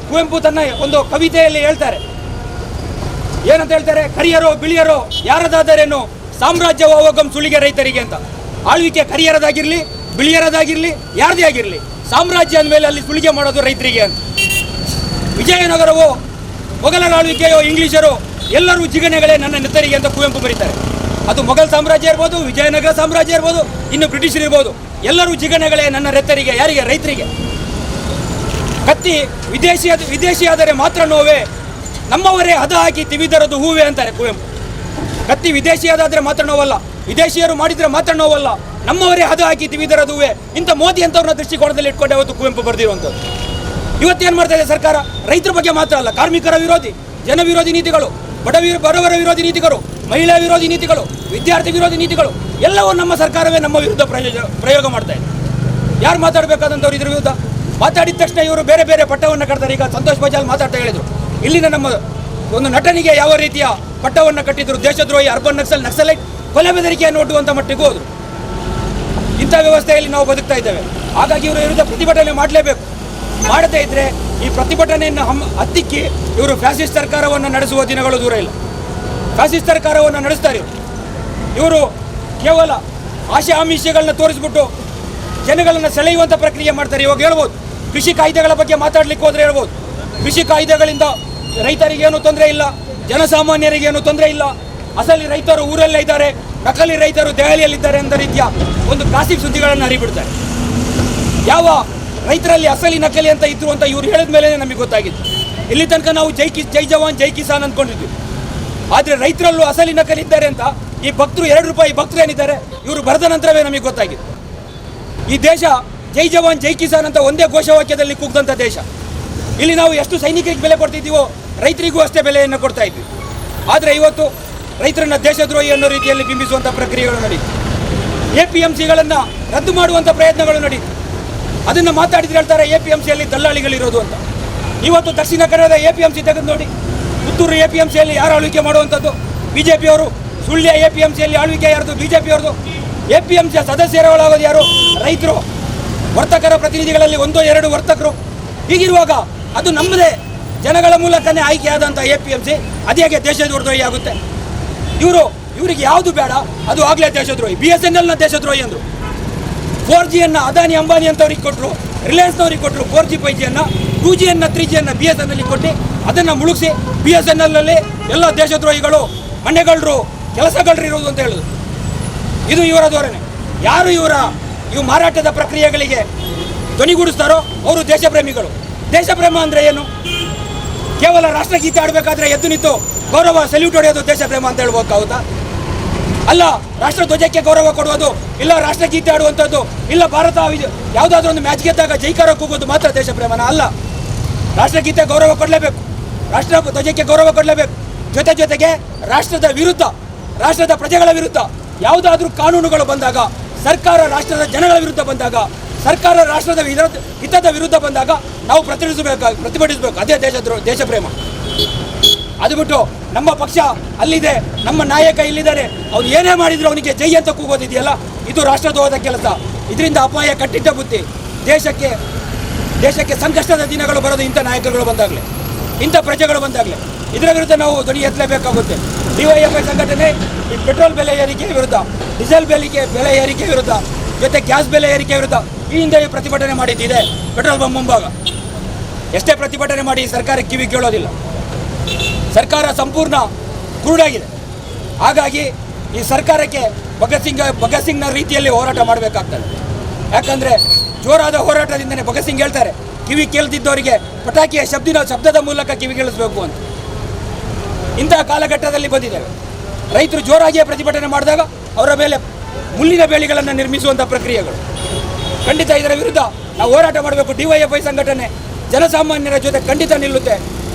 ಕುವೆಂಪು ತನ್ನ ಒಂದು ಕವಿತೆಯಲ್ಲಿ ಹೇಳ್ತಾರೆ. ಏನಂತ ಹೇಳ್ತಾರೆ? ಕರಿಯರೋ ಬಿಳಿಯರೋ ಯಾರದಾದರೇನು ಸಾಮ್ರಾಜ್ಯವ ಹೋಗಂ ಸುಳಿಗೆ ರೈತರಿಗೆ ಅಂತ. ಆಳ್ವಿಕೆ ಕರಿಯರದಾಗಿರಲಿ ಬಿಳಿಯರದಾಗಿರಲಿ ಯಾರದೇ ಆಗಿರಲಿ, ಸಾಮ್ರಾಜ್ಯ ಅಂದಮೇಲೆ ಅಲ್ಲಿ ಸುಳಿಗೆ ಮಾಡೋದು ರೈತರಿಗೆ ಅಂತ. ವಿಜಯನಗರವೋ ಮೊಘಲರ ಆಳ್ವಿಕೆಯೋ ಇಂಗ್ಲಿಷರು ಎಲ್ಲರೂ ಜಿಗಣೆಗಳೇ ನನ್ನ ನೆತ್ತರಿಗೆ ಅಂತ ಕುವೆಂಪು ಬರೀತಾರೆ. ಅದು ಮೊಘಲ್ ಸಾಮ್ರಾಜ್ಯ ಇರ್ಬೋದು, ವಿಜಯನಗರ ಸಾಮ್ರಾಜ್ಯ ಇರ್ಬೋದು, ಇನ್ನು ಬ್ರಿಟಿಷರು ಇರ್ಬೋದು, ಎಲ್ಲರೂ ಜಿಗಣೆಗಳೇ ನನ್ನ ನೆತ್ತರಿಗೆ. ಯಾರಿಗೆ? ರೈತರಿಗೆ. ಕತ್ತಿ ವಿದೇಶಿಯಾದರೆ ಮಾತ್ರ ನೋವೇ, ನಮ್ಮವರೇ ಹದ ಹಾಕಿ ತಿವಿದರದು ಹೂವೆ ಅಂತಾರೆ ಕುವೆಂಪು. ಕತ್ತಿ ವಿದೇಶಿಯಾದಾದರೆ ಮಾತ್ರ ನೋವಲ್ಲ, ವಿದೇಶಿಯರು ಮಾಡಿದರೆ ಮಾತ್ರ ನೋವಲ್ಲ, ನಮ್ಮವರೇ ಹದ ಹಾಕಿ ತಿವಿದರದು ಹೂವೆ. ಇಂಥ ಮೋದಿ ಅಂತವ್ರನ್ನ ದೃಷ್ಟಿಕೋನದಲ್ಲಿ ಇಟ್ಕೊಂಡು ಅವತ್ತು ಕುವೆಂಪು ಬರೆದಿರುವಂಥದ್ದು. ಇವತ್ತೇನು ಮಾಡ್ತಾ ಇದೆ ಸರ್ಕಾರ? ರೈತರ ಬಗ್ಗೆ ಮಾತ್ರ ಅಲ್ಲ, ಕಾರ್ಮಿಕರ ವಿರೋಧಿ, ಜನ ವಿರೋಧಿ ನೀತಿಗಳು, ಬಡವರ ವಿರೋಧಿ ನೀತಿಗಳು, ಮಹಿಳಾ ವಿರೋಧಿ ನೀತಿಗಳು, ವಿದ್ಯಾರ್ಥಿ ವಿರೋಧಿ ನೀತಿಗಳು ಎಲ್ಲವೂ ನಮ್ಮ ಸರ್ಕಾರವೇ ನಮ್ಮ ವಿರುದ್ಧ ಪ್ರಯೋಗ ಮಾಡ್ತಾ ಇದೆ. ಯಾರು ಮಾತಾಡಬೇಕಾದಂಥವ್ರು ಇದ್ರ ವಿರುದ್ಧ? ಮಾತಾಡಿದ ತಕ್ಷಣ ಇವರು ಬೇರೆ ಬೇರೆ ಪಟ್ಟವನ್ನು ಕಟ್ತಾರೆ. ಈಗ ಸಂತೋಷ್ ಬಜಾಲ್ ಮಾತಾಡ್ತಾ ಹೇಳಿದರು, ಇಲ್ಲಿನ ನಮ್ಮ ಒಂದು ನಟನಿಗೆ ಯಾವ ರೀತಿಯ ಪಟ್ಟವನ್ನು ಕಟ್ಟಿದ್ರು, ದೇಶದ್ರೋಹಿ, ಅರ್ಬನ್ ನಕ್ಸಲೈಟ್, ಕೊಲೆ ಬೆದರಿಕೆಯನ್ನು ಒಡ್ಡುವಂಥ ಮಟ್ಟಿಗೆ ಹೋದರು. ಇಂಥ ವ್ಯವಸ್ಥೆಯಲ್ಲಿ ನಾವು ಬದುಕ್ತಾ ಇದ್ದೇವೆ. ಹಾಗಾಗಿ ಇವರ ವಿರುದ್ಧ ಪ್ರತಿಭಟನೆ ಮಾಡಲೇಬೇಕು. ಮಾಡದೇ ಇದ್ದರೆ ಈ ಪ್ರತಿಭಟನೆಯನ್ನು ಹತ್ತಿಕ್ಕಿ ಇವರು ಫ್ಯಾಸಿಸ್ಟ್ ಸರ್ಕಾರವನ್ನು ನಡೆಸುವ ದಿನಗಳು ದೂರ ಇಲ್ಲ. ಫ್ಯಾಸಿಸ್ಟ್ ಸರ್ಕಾರವನ್ನು ನಡೆಸ್ತಾರೆ ಇವರು. ಕೇವಲ ಆಶೆ ಆಮಿಷಗಳನ್ನ ತೋರಿಸ್ಬಿಟ್ಟು ಜನಗಳನ್ನು ಸೆಳೆಯುವಂಥ ಪ್ರಕ್ರಿಯೆ ಮಾಡ್ತಾರೆ. ಇವಾಗ ಹೇಳ್ಬೋದು, ಕೃಷಿ ಕಾಯ್ದೆಗಳ ಬಗ್ಗೆ ಮಾತಾಡ್ಲಿಕ್ಕೆ ಹೋದರೆ ಹೇಳ್ಬೋದು, ಕೃಷಿ ಕಾಯ್ದೆಗಳಿಂದ ರೈತರಿಗೇನು ತೊಂದರೆ ಇಲ್ಲ, ಜನಸಾಮಾನ್ಯರಿಗೇನು ತೊಂದರೆ ಇಲ್ಲ, ಅಸಲಿ ರೈತರು ಊರಲ್ಲೇ ಇದ್ದಾರೆ, ನಕಲಿ ರೈತರು ದೆಹಲಿಯಲ್ಲಿದ್ದಾರೆ ಅಂತ ರೀತಿಯ ಒಂದು ಗಾಸಿಪ್ ಸುದ್ದಿಗಳನ್ನು ಹರಿಬಿಡ್ತಾರೆ. ಯಾವ ರೈತರಲ್ಲಿ ಅಸಲಿ ನಕಲಿ ಅಂತ ಇದ್ರು ಅಂತ ಇವ್ರು ಹೇಳಿದ ಮೇಲೆ ನಮಗೆ ಗೊತ್ತಾಗಿತ್ತು. ಇಲ್ಲಿ ತನಕ ನಾವು ಜೈ ಜವಾನ್ ಜೈ ಕಿಸಾನ್ ಅಂದ್ಕೊಂಡಿದ್ವಿ. ಆದರೆ ರೈತರಲ್ಲೂ ಅಸಲಿ ನಕಲಿ ಇದ್ದಾರೆ ಅಂತ ಈ ಭಕ್ತರು, 2 ರೂಪಾಯಿ ಭಕ್ತರು ಏನಿದ್ದಾರೆ ಇವರು ಬರೆದ ನಂತರವೇ ನಮಗೆ ಗೊತ್ತಾಗಿತ್ತು. ಈ ದೇಶ ಜೈ ಜವಾನ್ ಜೈ ಕಿಸಾನ್ ಅಂತ ಒಂದೇ ಘೋಷವಾಕ್ಯದಲ್ಲಿ ಕೂಗ್ದಂಥ ದೇಶ. ಇಲ್ಲಿ ನಾವು ಎಷ್ಟು ಸೈನಿಕರಿಗೆ ಬೆಲೆ ಕೊಡ್ತಿದ್ದೀವೋ ರೈತರಿಗೂ ಅಷ್ಟೇ ಬೆಲೆಯನ್ನು ಕೊಡ್ತಾ ಇದ್ವಿ. ಆದರೆ ಇವತ್ತು ರೈತರನ್ನ ದೇಶದ್ರೋಹಿ ಅನ್ನೋ ರೀತಿಯಲ್ಲಿ ಬಿಂಬಿಸುವಂಥ ಪ್ರಕ್ರಿಯೆಗಳು ನಡೀತು. APMCಗಳನ್ನು ರದ್ದು ಮಾಡುವಂಥ ಪ್ರಯತ್ನಗಳು ನಡೀತು. ಅದನ್ನು ಮಾತಾಡಿದ್ರೆ ಹೇಳ್ತಾರೆ APMCಯಲ್ಲಿ ದಲ್ಲಾಳಿಗಳಿರೋದು ಅಂತ. ಇವತ್ತು ದಕ್ಷಿಣ ಕನ್ನಡದ APMC ತೆಗೆದು ನೋಡಿ, ಪುತ್ತೂರು APMCಯಲ್ಲಿ ಯಾರು ಆಳ್ವಿಕೆ ಮಾಡುವಂಥದ್ದು? BJPಯವರು. ಸುಳ್ಯ APMCಯಲ್ಲಿ ಆಳ್ವಿಕೆ ಯಾರ್ದು? BJPಯವ್ರದ್ದು. APMC ಸದಸ್ಯರುಗಳಾಗೋದು ಯಾರು? ರೈತರು. ವರ್ತಕರ ಪ್ರತಿನಿಧಿಗಳಲ್ಲಿ 1-2 ವರ್ತಕರು. ಹೀಗಿರುವಾಗ ಅದು ನಮ್ಮದೇ ಜನಗಳ ಮೂಲಕನೇ ಆಯ್ಕೆಯಾದಂಥ APMC ಅದು ಹೇಗೆ ದೇಶದ್ರೋಹಿ ಆಗುತ್ತೆ? ಇವರಿಗೆ ಯಾವುದು ಬೇಡ ಅದು ಆಗಲೇ ದೇಶದ್ರೋಹಿ. BSNLನ ದೇಶದ್ರೋಹಿ ಅಂದರು. 4Gಯನ್ನು ಅದಾನಿ ಅಂಬಾನಿ ಅಂತವ್ರಿಗೆ ಕೊಟ್ಟರು, ರಿಲಯನ್ಸ್ನವ್ರಿಗೆ ಕೊಟ್ಟರು 4G 5Gಯನ್ನು, 2Gಯನ್ನು 3Gಯನ್ನು BSNL ಕೊಟ್ಟು ಅದನ್ನು ಮುಳುಗಿಸಿ BSNLನಲ್ಲಿ ಎಲ್ಲ ದೇಶದ್ರೋಹಿಗಳು, ಮನೆಗಳ್ಳರು, ಕೆಲಸಗಳ್ಳರು ಇರೋದು ಅಂತ ಹೇಳೋದು. ಇದು ಇವರ ಧೋರಣೆ. ಯಾರು ಇವು ಮಾರಾಟದ ಪ್ರಕ್ರಿಯೆಗಳಿಗೆ ಧ್ವನಿಗೂಡಿಸ್ತಾರೋ ಅವರು ದೇಶಪ್ರೇಮಿಗಳು. ದೇಶಪ್ರೇಮ ಅಂದರೆ ಏನು? ಕೇವಲ ರಾಷ್ಟ್ರಗೀತೆ ಆಡಬೇಕಾದ್ರೆ ಎದ್ದು ನಿಂತು ಗೌರವ ಸಲ್ಯೂಟ್ ಹೊಡೆಯೋದು ದೇಶಪ್ರೇಮ ಅಂತ ಹೇಳ್ಬೇಕಾಗುತ್ತಾ? ಅಲ್ಲ, ರಾಷ್ಟ್ರಧ್ವಜಕ್ಕೆ ಗೌರವ ಕೊಡುವುದು, ಇಲ್ಲ ರಾಷ್ಟ್ರಗೀತೆ ಆಡುವಂಥದ್ದು, ಇಲ್ಲ ಭಾರತ ಯಾವುದಾದ್ರೂ ಒಂದು ಮ್ಯಾಚ್ ಗೆದ್ದಾಗ ಜೈಕಾರ ಕೂಗೋದು ಮಾತ್ರ ದೇಶಪ್ರೇಮನ? ಅಲ್ಲ. ರಾಷ್ಟ್ರಗೀತೆ ಗೌರವ ಕೊಡಲೇಬೇಕು, ರಾಷ್ಟ್ರ ಧ್ವಜಕ್ಕೆ ಗೌರವ ಕೊಡಲೇಬೇಕು. ಜೊತೆಗೆ ರಾಷ್ಟ್ರದ ವಿರುದ್ಧ, ರಾಷ್ಟ್ರದ ಪ್ರಜೆಗಳ ವಿರುದ್ಧ ಯಾವುದಾದ್ರೂ ಕಾನೂನುಗಳು ಬಂದಾಗ, ಸರ್ಕಾರ ರಾಷ್ಟ್ರದ ಜನಗಳ ವಿರುದ್ಧ ಬಂದಾಗ, ಸರ್ಕಾರ ರಾಷ್ಟ್ರದ ಹಿತದ ವಿರುದ್ಧ ಬಂದಾಗ ನಾವು ಪ್ರತಿಭಟಿಸಬೇಕು. ಅದೇ ದೇಶಪ್ರೇಮ. ಅದು ಬಿಟ್ಟು ನಮ್ಮ ಪಕ್ಷ ಅಲ್ಲಿದೆ, ನಮ್ಮ ನಾಯಕ ಇಲ್ಲಿದ್ದಾರೆ, ಅವ್ನು ಏನೇ ಮಾಡಿದ್ರು ಅವನಿಗೆ ಜೈ ಅಂತ ಕೂಗೋದಿದೆಯಲ್ಲ, ಇದು ರಾಷ್ಟ್ರದ್ರೋಹದ ಕೆಲಸ. ಇದರಿಂದ ಅಪಾಯ ಕಟ್ಟಿಟ್ಟ ಬುದ್ಧಿ. ದೇಶಕ್ಕೆ ಸಂಕಷ್ಟದ ದಿನಗಳು ಬರೋದು ಇಂಥ ನಾಯಕರುಗಳು ಬಂದಾಗಲೇ, ಇಂಥ ಪ್ರಜೆಗಳು ಬಂದಾಗಲೇ. ಇದರ ವಿರುದ್ಧ ನಾವು ಧ್ವನಿ ಎತ್ತಲೇಬೇಕಾಗುತ್ತೆ. DYFI ಸಂಘಟನೆ ಈ ಪೆಟ್ರೋಲ್ ಬೆಲೆ ಏರಿಕೆ ವಿರುದ್ಧ, ಡೀಸೆಲ್ ಬೆಲೆ ಏರಿಕೆ ವಿರುದ್ಧ, ಜೊತೆ ಗ್ಯಾಸ್ ಬೆಲೆ ಏರಿಕೆ ವಿರುದ್ಧ ಈ ಹಿಂದೆ ಪ್ರತಿಭಟನೆ ಮಾಡಿದ್ದಿದೆ. ಪೆಟ್ರೋಲ್ ಬಂಕ್ ಮುಂಭಾಗ ಎಷ್ಟೇ ಪ್ರತಿಭಟನೆ ಮಾಡಿ ಸರ್ಕಾರ ಕಿವಿ ಕೇಳೋದಿಲ್ಲ. ಸರ್ಕಾರ ಸಂಪೂರ್ಣ ಕುರುಡಾಗಿದೆ. ಹಾಗಾಗಿ ಈ ಸರ್ಕಾರಕ್ಕೆ ಭಗತ್ ಸಿಂಗ್ನ ರೀತಿಯಲ್ಲಿ ಹೋರಾಟ ಮಾಡಬೇಕಾಗ್ತದೆ. ಯಾಕಂದರೆ ಜೋರಾದ ಹೋರಾಟದಿಂದನೇ ಭಗತ್ ಸಿಂಗ್ ಹೇಳ್ತಾರೆ, ಕಿವಿ ಕೇಳ್ತಿದ್ದವರಿಗೆ ಪಟಾಕಿಯ ಶಬ್ದದ ಮೂಲಕ ಕಿವಿ ಕೇಳಿಸ್ಬೇಕು ಅಂತ. ಇಂತಹ ಕಾಲಘಟ್ಟದಲ್ಲಿ ಬಂದಿದ್ದೇವೆ. ರೈತರು ಜೋರಾಗಿಯೇ ಪ್ರತಿಭಟನೆ ಮಾಡಿದಾಗ ಅವರ ಮೇಲೆ ಮುಳ್ಳಿನ ಬೇಲಿಗಳನ್ನು ನಿರ್ಮಿಸುವಂಥ ಪ್ರಕ್ರಿಯೆಗಳು. ಖಂಡಿತ ಇದರ ವಿರುದ್ಧ ನಾವು ಹೋರಾಟ ಮಾಡಬೇಕು. DYFI ಸಂಘಟನೆ ಜನಸಾಮಾನ್ಯರ ಜೊತೆ ಖಂಡಿತ ನಿಲ್ಲುತ್ತೆ.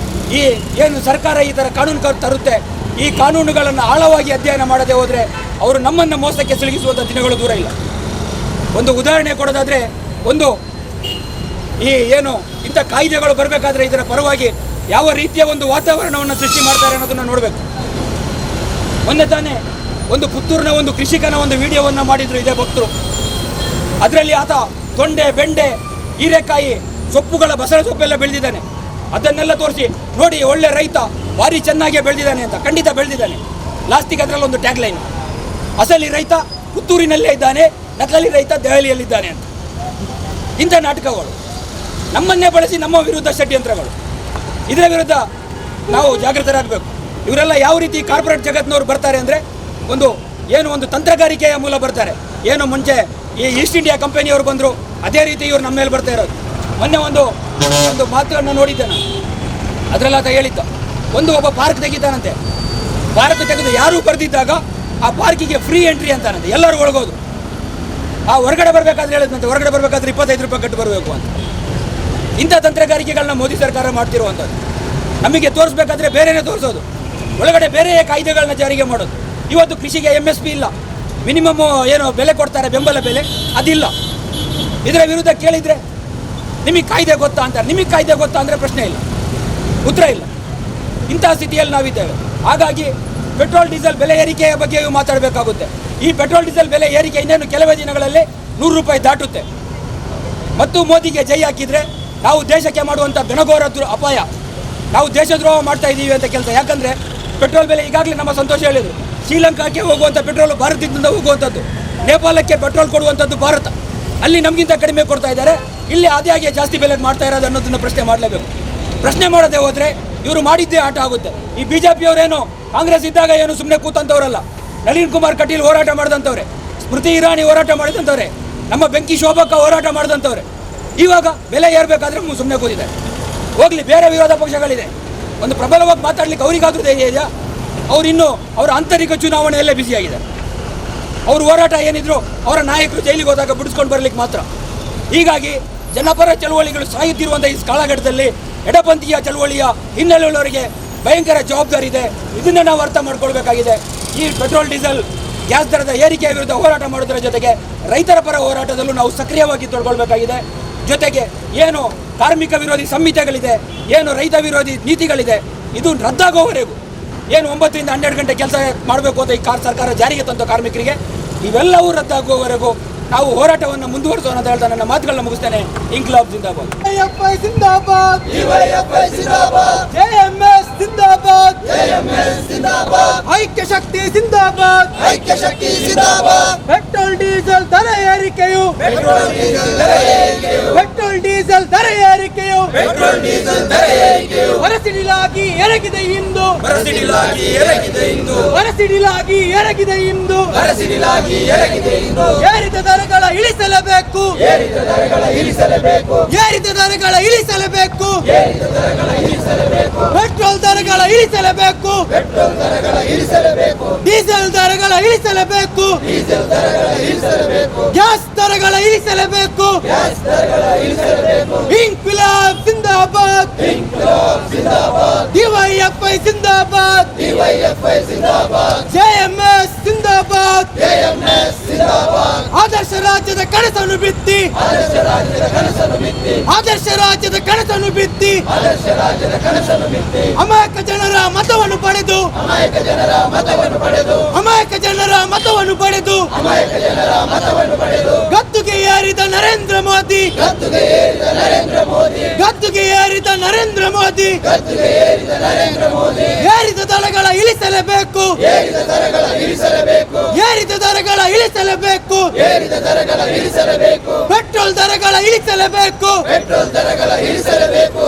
ಈ ಏನು ಸರ್ಕಾರ ಈ ಥರ ಕಾನೂನು ತರುತ್ತೆ, ಈ ಕಾನೂನುಗಳನ್ನು ಆಳವಾಗಿ ಅಧ್ಯಯನ ಮಾಡದೆ ಹೋದರೆ ಅವರು ನಮ್ಮನ್ನು ಮೋಸಕ್ಕೆ ಸಿಲುಕಿಸುವಂಥ ದಿನಗಳು ದೂರ ಇಲ್ಲ. ಒಂದು ಉದಾಹರಣೆ ಕೊಡೋದಾದರೆ, ಈ ಏನು ಇಂಥ ಕಾಯ್ದೆಗಳು ಬರಬೇಕಾದ್ರೆ ಇದರ ಪರವಾಗಿ ಯಾವ ರೀತಿಯ ಒಂದು ವಾತಾವರಣವನ್ನು ಸೃಷ್ಟಿ ಮಾಡ್ತಾರೆ ಅನ್ನೋದನ್ನು ನೋಡಬೇಕು. ಮೊನ್ನೆ ತಾನೇ ಒಂದು ಪುತ್ತೂರಿನ ಒಂದು ಕೃಷಿಕನ ಒಂದು ವಿಡಿಯೋವನ್ನು ಮಾಡಿದ್ರು ಇದೇ ಭಕ್ತರು. ಅದರಲ್ಲಿ ಆತ ತೊಂಡೆ, ಬೆಂಡೆ, ಹೀರೆಕಾಯಿ, ಸೊಪ್ಪುಗಳ ಬಸಳೆ ಸೊಪ್ಪೆಲ್ಲ ಬೆಳೆದಿದ್ದಾನೆ. ಅದನ್ನೆಲ್ಲ ತೋರಿಸಿ, ನೋಡಿ ಒಳ್ಳೆ ರೈತ, ಭಾರಿ ಚೆನ್ನಾಗಿ ಬೆಳೆದಿದ್ದಾನೆ ಅಂತ. ಖಂಡಿತ ಬೆಳೆದಿದ್ದಾನೆ. ಲಾಸ್ಟಿಗೆ ಅದರಲ್ಲಿ ಒಂದು ಟ್ಯಾಗ್ ಲೈನ್, ಅಸಲಿ ರೈತ ಪುತ್ತೂರಿನಲ್ಲೇ ಇದ್ದಾನೆ, ನಕಲಿ ರೈತ ದೆಹಲಿಯಲ್ಲಿದ್ದಾನೆ ಅಂತ. ಇಂಥ ನಾಟಕಗಳು ನಮ್ಮನ್ನೇ ಬಳಸಿ ನಮ್ಮ ವಿರುದ್ಧ ಷಡ್ಯಂತ್ರಗಳು. ಇದರ ವಿರುದ್ಧ ನಾವು ಜಾಗೃತರಾಗಬೇಕು. ಇವರೆಲ್ಲ ಯಾವ ರೀತಿ ಕಾರ್ಪೊರೇಟ್ ಜಗತ್ತಿನವರು ಬರ್ತಾರೆ ಅಂದರೆ, ಒಂದು ತಂತ್ರಗಾರಿಕೆಯ ಮೂಲ ಬರ್ತಾರೆ. ಏನು ಮುಂಚೆ ಈ ಈಸ್ಟ್ ಇಂಡಿಯಾ ಕಂಪನಿಯವರು ಬಂದರು, ಅದೇ ರೀತಿ ಇವರು ನಮ್ಮ ಮೇಲೆ ಬರ್ತಾ ಇರೋದು. ಮೊನ್ನೆ ಒಂದು ಮಾತುಗಳನ್ನು ನೋಡಿದ್ದೆ ನಾನು. ಅದರಲ್ಲಿ ಆತ ಹೇಳಿದ್ದ, ಒಬ್ಬ ಪಾರ್ಕ್ ತೆಗಿತಾನಂತೆ. ಪಾರ್ಕ್ ತೆಗೆದು ಯಾರೂ ಬರೆದಿದ್ದಾಗ ಆ ಪಾರ್ಕಿಗೆ ಫ್ರೀ ಎಂಟ್ರಿ ಅಂತಾನಂತೆ, ಎಲ್ಲರೂ ಒಳಗೋದು. ಆ ಹೊರಗಡೆ ಬರಬೇಕಾದ್ರೆ ಹೇಳಿದಂತೆ, ಹೊರಗಡೆ ಬರಬೇಕಾದ್ರೆ 25 ರೂಪಾಯಿ ಕಟ್ಟು ಬರಬೇಕು ಅಂತ. ಇಂಥ ತಂತ್ರಗಾರಿಕೆಗಳನ್ನ ಮೋದಿ ಸರ್ಕಾರ ಮಾಡ್ತಿರುವಂಥದ್ದು. ನಮಗೆ ತೋರಿಸ್ಬೇಕಾದ್ರೆ ಬೇರೆಯೇ ತೋರಿಸೋದು, ಒಳಗಡೆ ಬೇರೆ ಕಾಯ್ದೆಗಳನ್ನ ಜಾರಿಗೆ ಮಾಡೋದು. ಇವತ್ತು ಕೃಷಿಗೆ MSP ಇಲ್ಲ, ಮಿನಿಮಮ್ ಏನು ಬೆಲೆ ಕೊಡ್ತಾರೆ, ಬೆಂಬಲ ಬೆಲೆ ಅದಿಲ್ಲ. ಇದರ ವಿರುದ್ಧ ಕೇಳಿದರೆ ನಿಮಗೆ ಕಾಯ್ದೆ ಗೊತ್ತಾ ಅಂತಾರೆ. ನಿಮಗೆ ಕಾಯ್ದೆ ಗೊತ್ತಾ ಅಂದರೆ ಪ್ರಶ್ನೆ ಇಲ್ಲ, ಉತ್ತರ ಇಲ್ಲ. ಇಂಥ ಸ್ಥಿತಿಯಲ್ಲಿ ನಾವಿದ್ದೇವೆ. ಹಾಗಾಗಿ ಪೆಟ್ರೋಲ್ ಡೀಸೆಲ್ ಬೆಲೆ ಏರಿಕೆಯ ಬಗ್ಗೆಯೂ ಮಾತಾಡಬೇಕಾಗುತ್ತೆ. ಈ ಪೆಟ್ರೋಲ್ ಡೀಸೆಲ್ ಬೆಲೆ ಏರಿಕೆ ಇನ್ನೇನು ಕೆಲವೇ ದಿನಗಳಲ್ಲಿ 100 ರೂಪಾಯಿ ದಾಟುತ್ತೆ. ಮತ್ತು ಮೋದಿಗೆ ಜೈ ಹಾಕಿದರೆ ನಾವು ದೇಶಕ್ಕೆ ಮಾಡುವಂಥ ಘನಘೋರ ಅಪಾಯ, ನಾವು ದೇಶದ್ರೋಹ ಮಾಡ್ತಾ ಇದ್ದೀವಿ ಅಂತ ಕೆಲಸ. ಯಾಕಂದರೆ ಪೆಟ್ರೋಲ್ ಬೆಲೆ ಈಗಾಗಲೇ ನಮ್ಮ ಸಂತೋಷ ಹೇಳಿದರು, ಶ್ರೀಲಂಕಾಕ್ಕೆ ಹೋಗುವಂಥ ಪೆಟ್ರೋಲ್ ಭಾರತದಿಂದ ಹೋಗುವಂಥದ್ದು, ನೇಪಾಳಕ್ಕೆ ಪೆಟ್ರೋಲ್ ಕೊಡುವಂಥದ್ದು ಭಾರತ. ಅಲ್ಲಿ ನಮಗಿಂತ ಕಡಿಮೆ ಕೊಡ್ತಾ ಇದ್ದಾರೆ, ಇಲ್ಲಿ ಆದಾಗೆ ಜಾಸ್ತಿ ಬೆಲೆ ಮಾಡ್ತಾ ಇರೋದು ಅನ್ನೋದನ್ನು ಪ್ರಶ್ನೆ ಮಾಡಲೇಬೇಕು. ಪ್ರಶ್ನೆ ಮಾಡದೆ ಹೋದರೆ ಇವರು ಮಾಡಿದ್ದೇ ಆಟ ಆಗುತ್ತೆ. ಈ BJP ಅವರೇನು ಕಾಂಗ್ರೆಸ್ ಇದ್ದಾಗ ಏನು ಸುಮ್ಮನೆ ಕೂತಂಥವರಲ್ಲ. ನಳಿನ್ ಕುಮಾರ್ ಕಟೀಲ್ ಹೋರಾಟ ಮಾಡಿದಂಥವ್ರೆ, ಸ್ಮೃತಿ ಇರಾನಿ ಹೋರಾಟ ಮಾಡಿದಂಥವ್ರೆ, ನಮ್ಮ ಬೆಂಕಿ ಶೋಭಕ್ಕ ಹೋರಾಟ ಮಾಡಿದಂಥವ್ರೆ. ಇವಾಗ ಬೆಲೆ ಏರಬೇಕಾದ್ರೆ ಸುಮ್ಮನೆ ಕೂತಿದ್ದಾರೆ. ಹೋಗಲಿ, ಬೇರೆ ವಿರೋಧ ಪಕ್ಷಗಳಿದೆ, ಒಂದು ಪ್ರಬಲವಾಗಿ ಮಾತಾಡ್ಲಿಕ್ಕೆ ಅವರಿಗಾದ್ರೂ ಧೈರ್ಯ ಇದೆಯಾ? ಅವರಿನ್ನೂ ಅವರ ಆಂತರಿಕ ಚುನಾವಣೆಯಲ್ಲೇ ಬ್ಯುಸಿಯಾಗಿದ್ದಾರೆ. ಅವ್ರ ಹೋರಾಟ ಏನಿದ್ರು ಅವರ ನಾಯಕರು ಜೈಲಿಗೆ ಹೋದಾಗ ಬಿಡಿಸ್ಕೊಂಡು ಬರಲಿಕ್ಕೆ ಮಾತ್ರ. ಹೀಗಾಗಿ ಜನಪರ ಚಳವಳಿಗಳು ಸಾಯುತ್ತಿರುವಂಥ ಈ ಕಾಲಘಟ್ಟದಲ್ಲಿ ಎಡಪಂಥೀಯ ಚಳವಳಿಯ ಹಿನ್ನೆಲೆಯುಳ್ಳವರಿಗೆ ಭಯಂಕರ ಜವಾಬ್ದಾರಿ ಇದೆ. ಇದನ್ನು ನಾವು ಅರ್ಥ ಮಾಡ್ಕೊಳ್ಬೇಕಾಗಿದೆ. ಈ ಪೆಟ್ರೋಲ್ ಡೀಸೆಲ್ ಗ್ಯಾಸ್ ದರದ ಏರಿಕೆಯ ವಿರುದ್ಧ ಹೋರಾಟ ಮಾಡೋದರ ಜೊತೆಗೆ ರೈತರ ಪರ ಹೋರಾಟದಲ್ಲೂ ನಾವು ಸಕ್ರಿಯವಾಗಿ ತೊಡ್ಕೊಳ್ಬೇಕಾಗಿದೆ. ಜೊತೆಗೆ ಏನು ಕಾರ್ಮಿಕ ವಿರೋಧಿ ಸಂಹಿತೆಗಳಿದೆ, ಏನು ರೈತ ವಿರೋಧಿ ನೀತಿಗಳಿದೆ, ಇದು ರದ್ದಾಗೋವರೆಗೂ, ಏನು 9 ರಿಂದ 12 ಗಂಟೆ ಕೆಲಸ ಮಾಡಬೇಕು ಅಂತ ಈ ಸರ್ಕಾರ ಜಾರಿಗೆ ತಂದ ಕಾರ್ಮಿಕರಿಗೆ, ಇವೆಲ್ಲವೂ ರದ್ದಾಗುವವರೆಗೂ ನಾವು ಹೋರಾಟವನ್ನು ಮುಂದುವರಿಸೋಣ ಅಂತ ಹೇಳ್ತಾ ನನ್ನ ಮಾತುಗಳನ್ನ ಮುಗಿಸ್ತೇನೆ. ಇನ್ಕ್ಲಾಬ್ ಜಿಂದಾಬಾದ್. DYFI ಜಿಂದಾಬಾದ್, JMS ಜಿಂದಾಬಾದ್, ಐಕ್ಯ ಶಕ್ತಿ ಜಿಂದಾಬಾದ್, ಪೆಟ್ರೋಲ್ ಡೀಸೆಲ್ ದರ ಏರಿಕೆಯು ಹೊರಸಿಡಿಲಾಗಿ ಎರಗಿದೆ ಇಂದು, ಏರಿದ ದರಗಳ ಇಳಿಸಲೇಬೇಕು, ಪೆಟ್ರೋಲ್ ದರಗಳ ಇಳಿಸಲೇಬೇಕು, ಡೀಸೆಲ್ ದರಗಳ ಇಳಿಸಲೇಬೇಕು, ಗ್ಯಾಸ್ ದರಗಳ ಇಳಿಸಲೇಬೇಕು. ಇನ್ಕ್ವಿಲಾಬ್ ಜಿಂದಾಬಾದ್, DYFI ಜಿಂದಾಬಾದ್, JMS ಜಿಂದಾಬಾದ್. ಆದರ್ಶ ರಾಜ್ಯದ ಕನಸನ್ನು ಬಿತ್ತಿ, ಅಮಾಯಕ ಜನರ ಮತವನ್ನು ಪಡೆದು ಗದ್ದುಗೆ ಏರಿದ ನರೇಂದ್ರ ಮೋದಿ, ಏರಿದ ದರಗಳ ಇಳಿಸಲೇಬೇಕು, ಪೆಟ್ರೋಲ್ ದರಗಳ ಇಳಿಸಲೇಬೇಕು.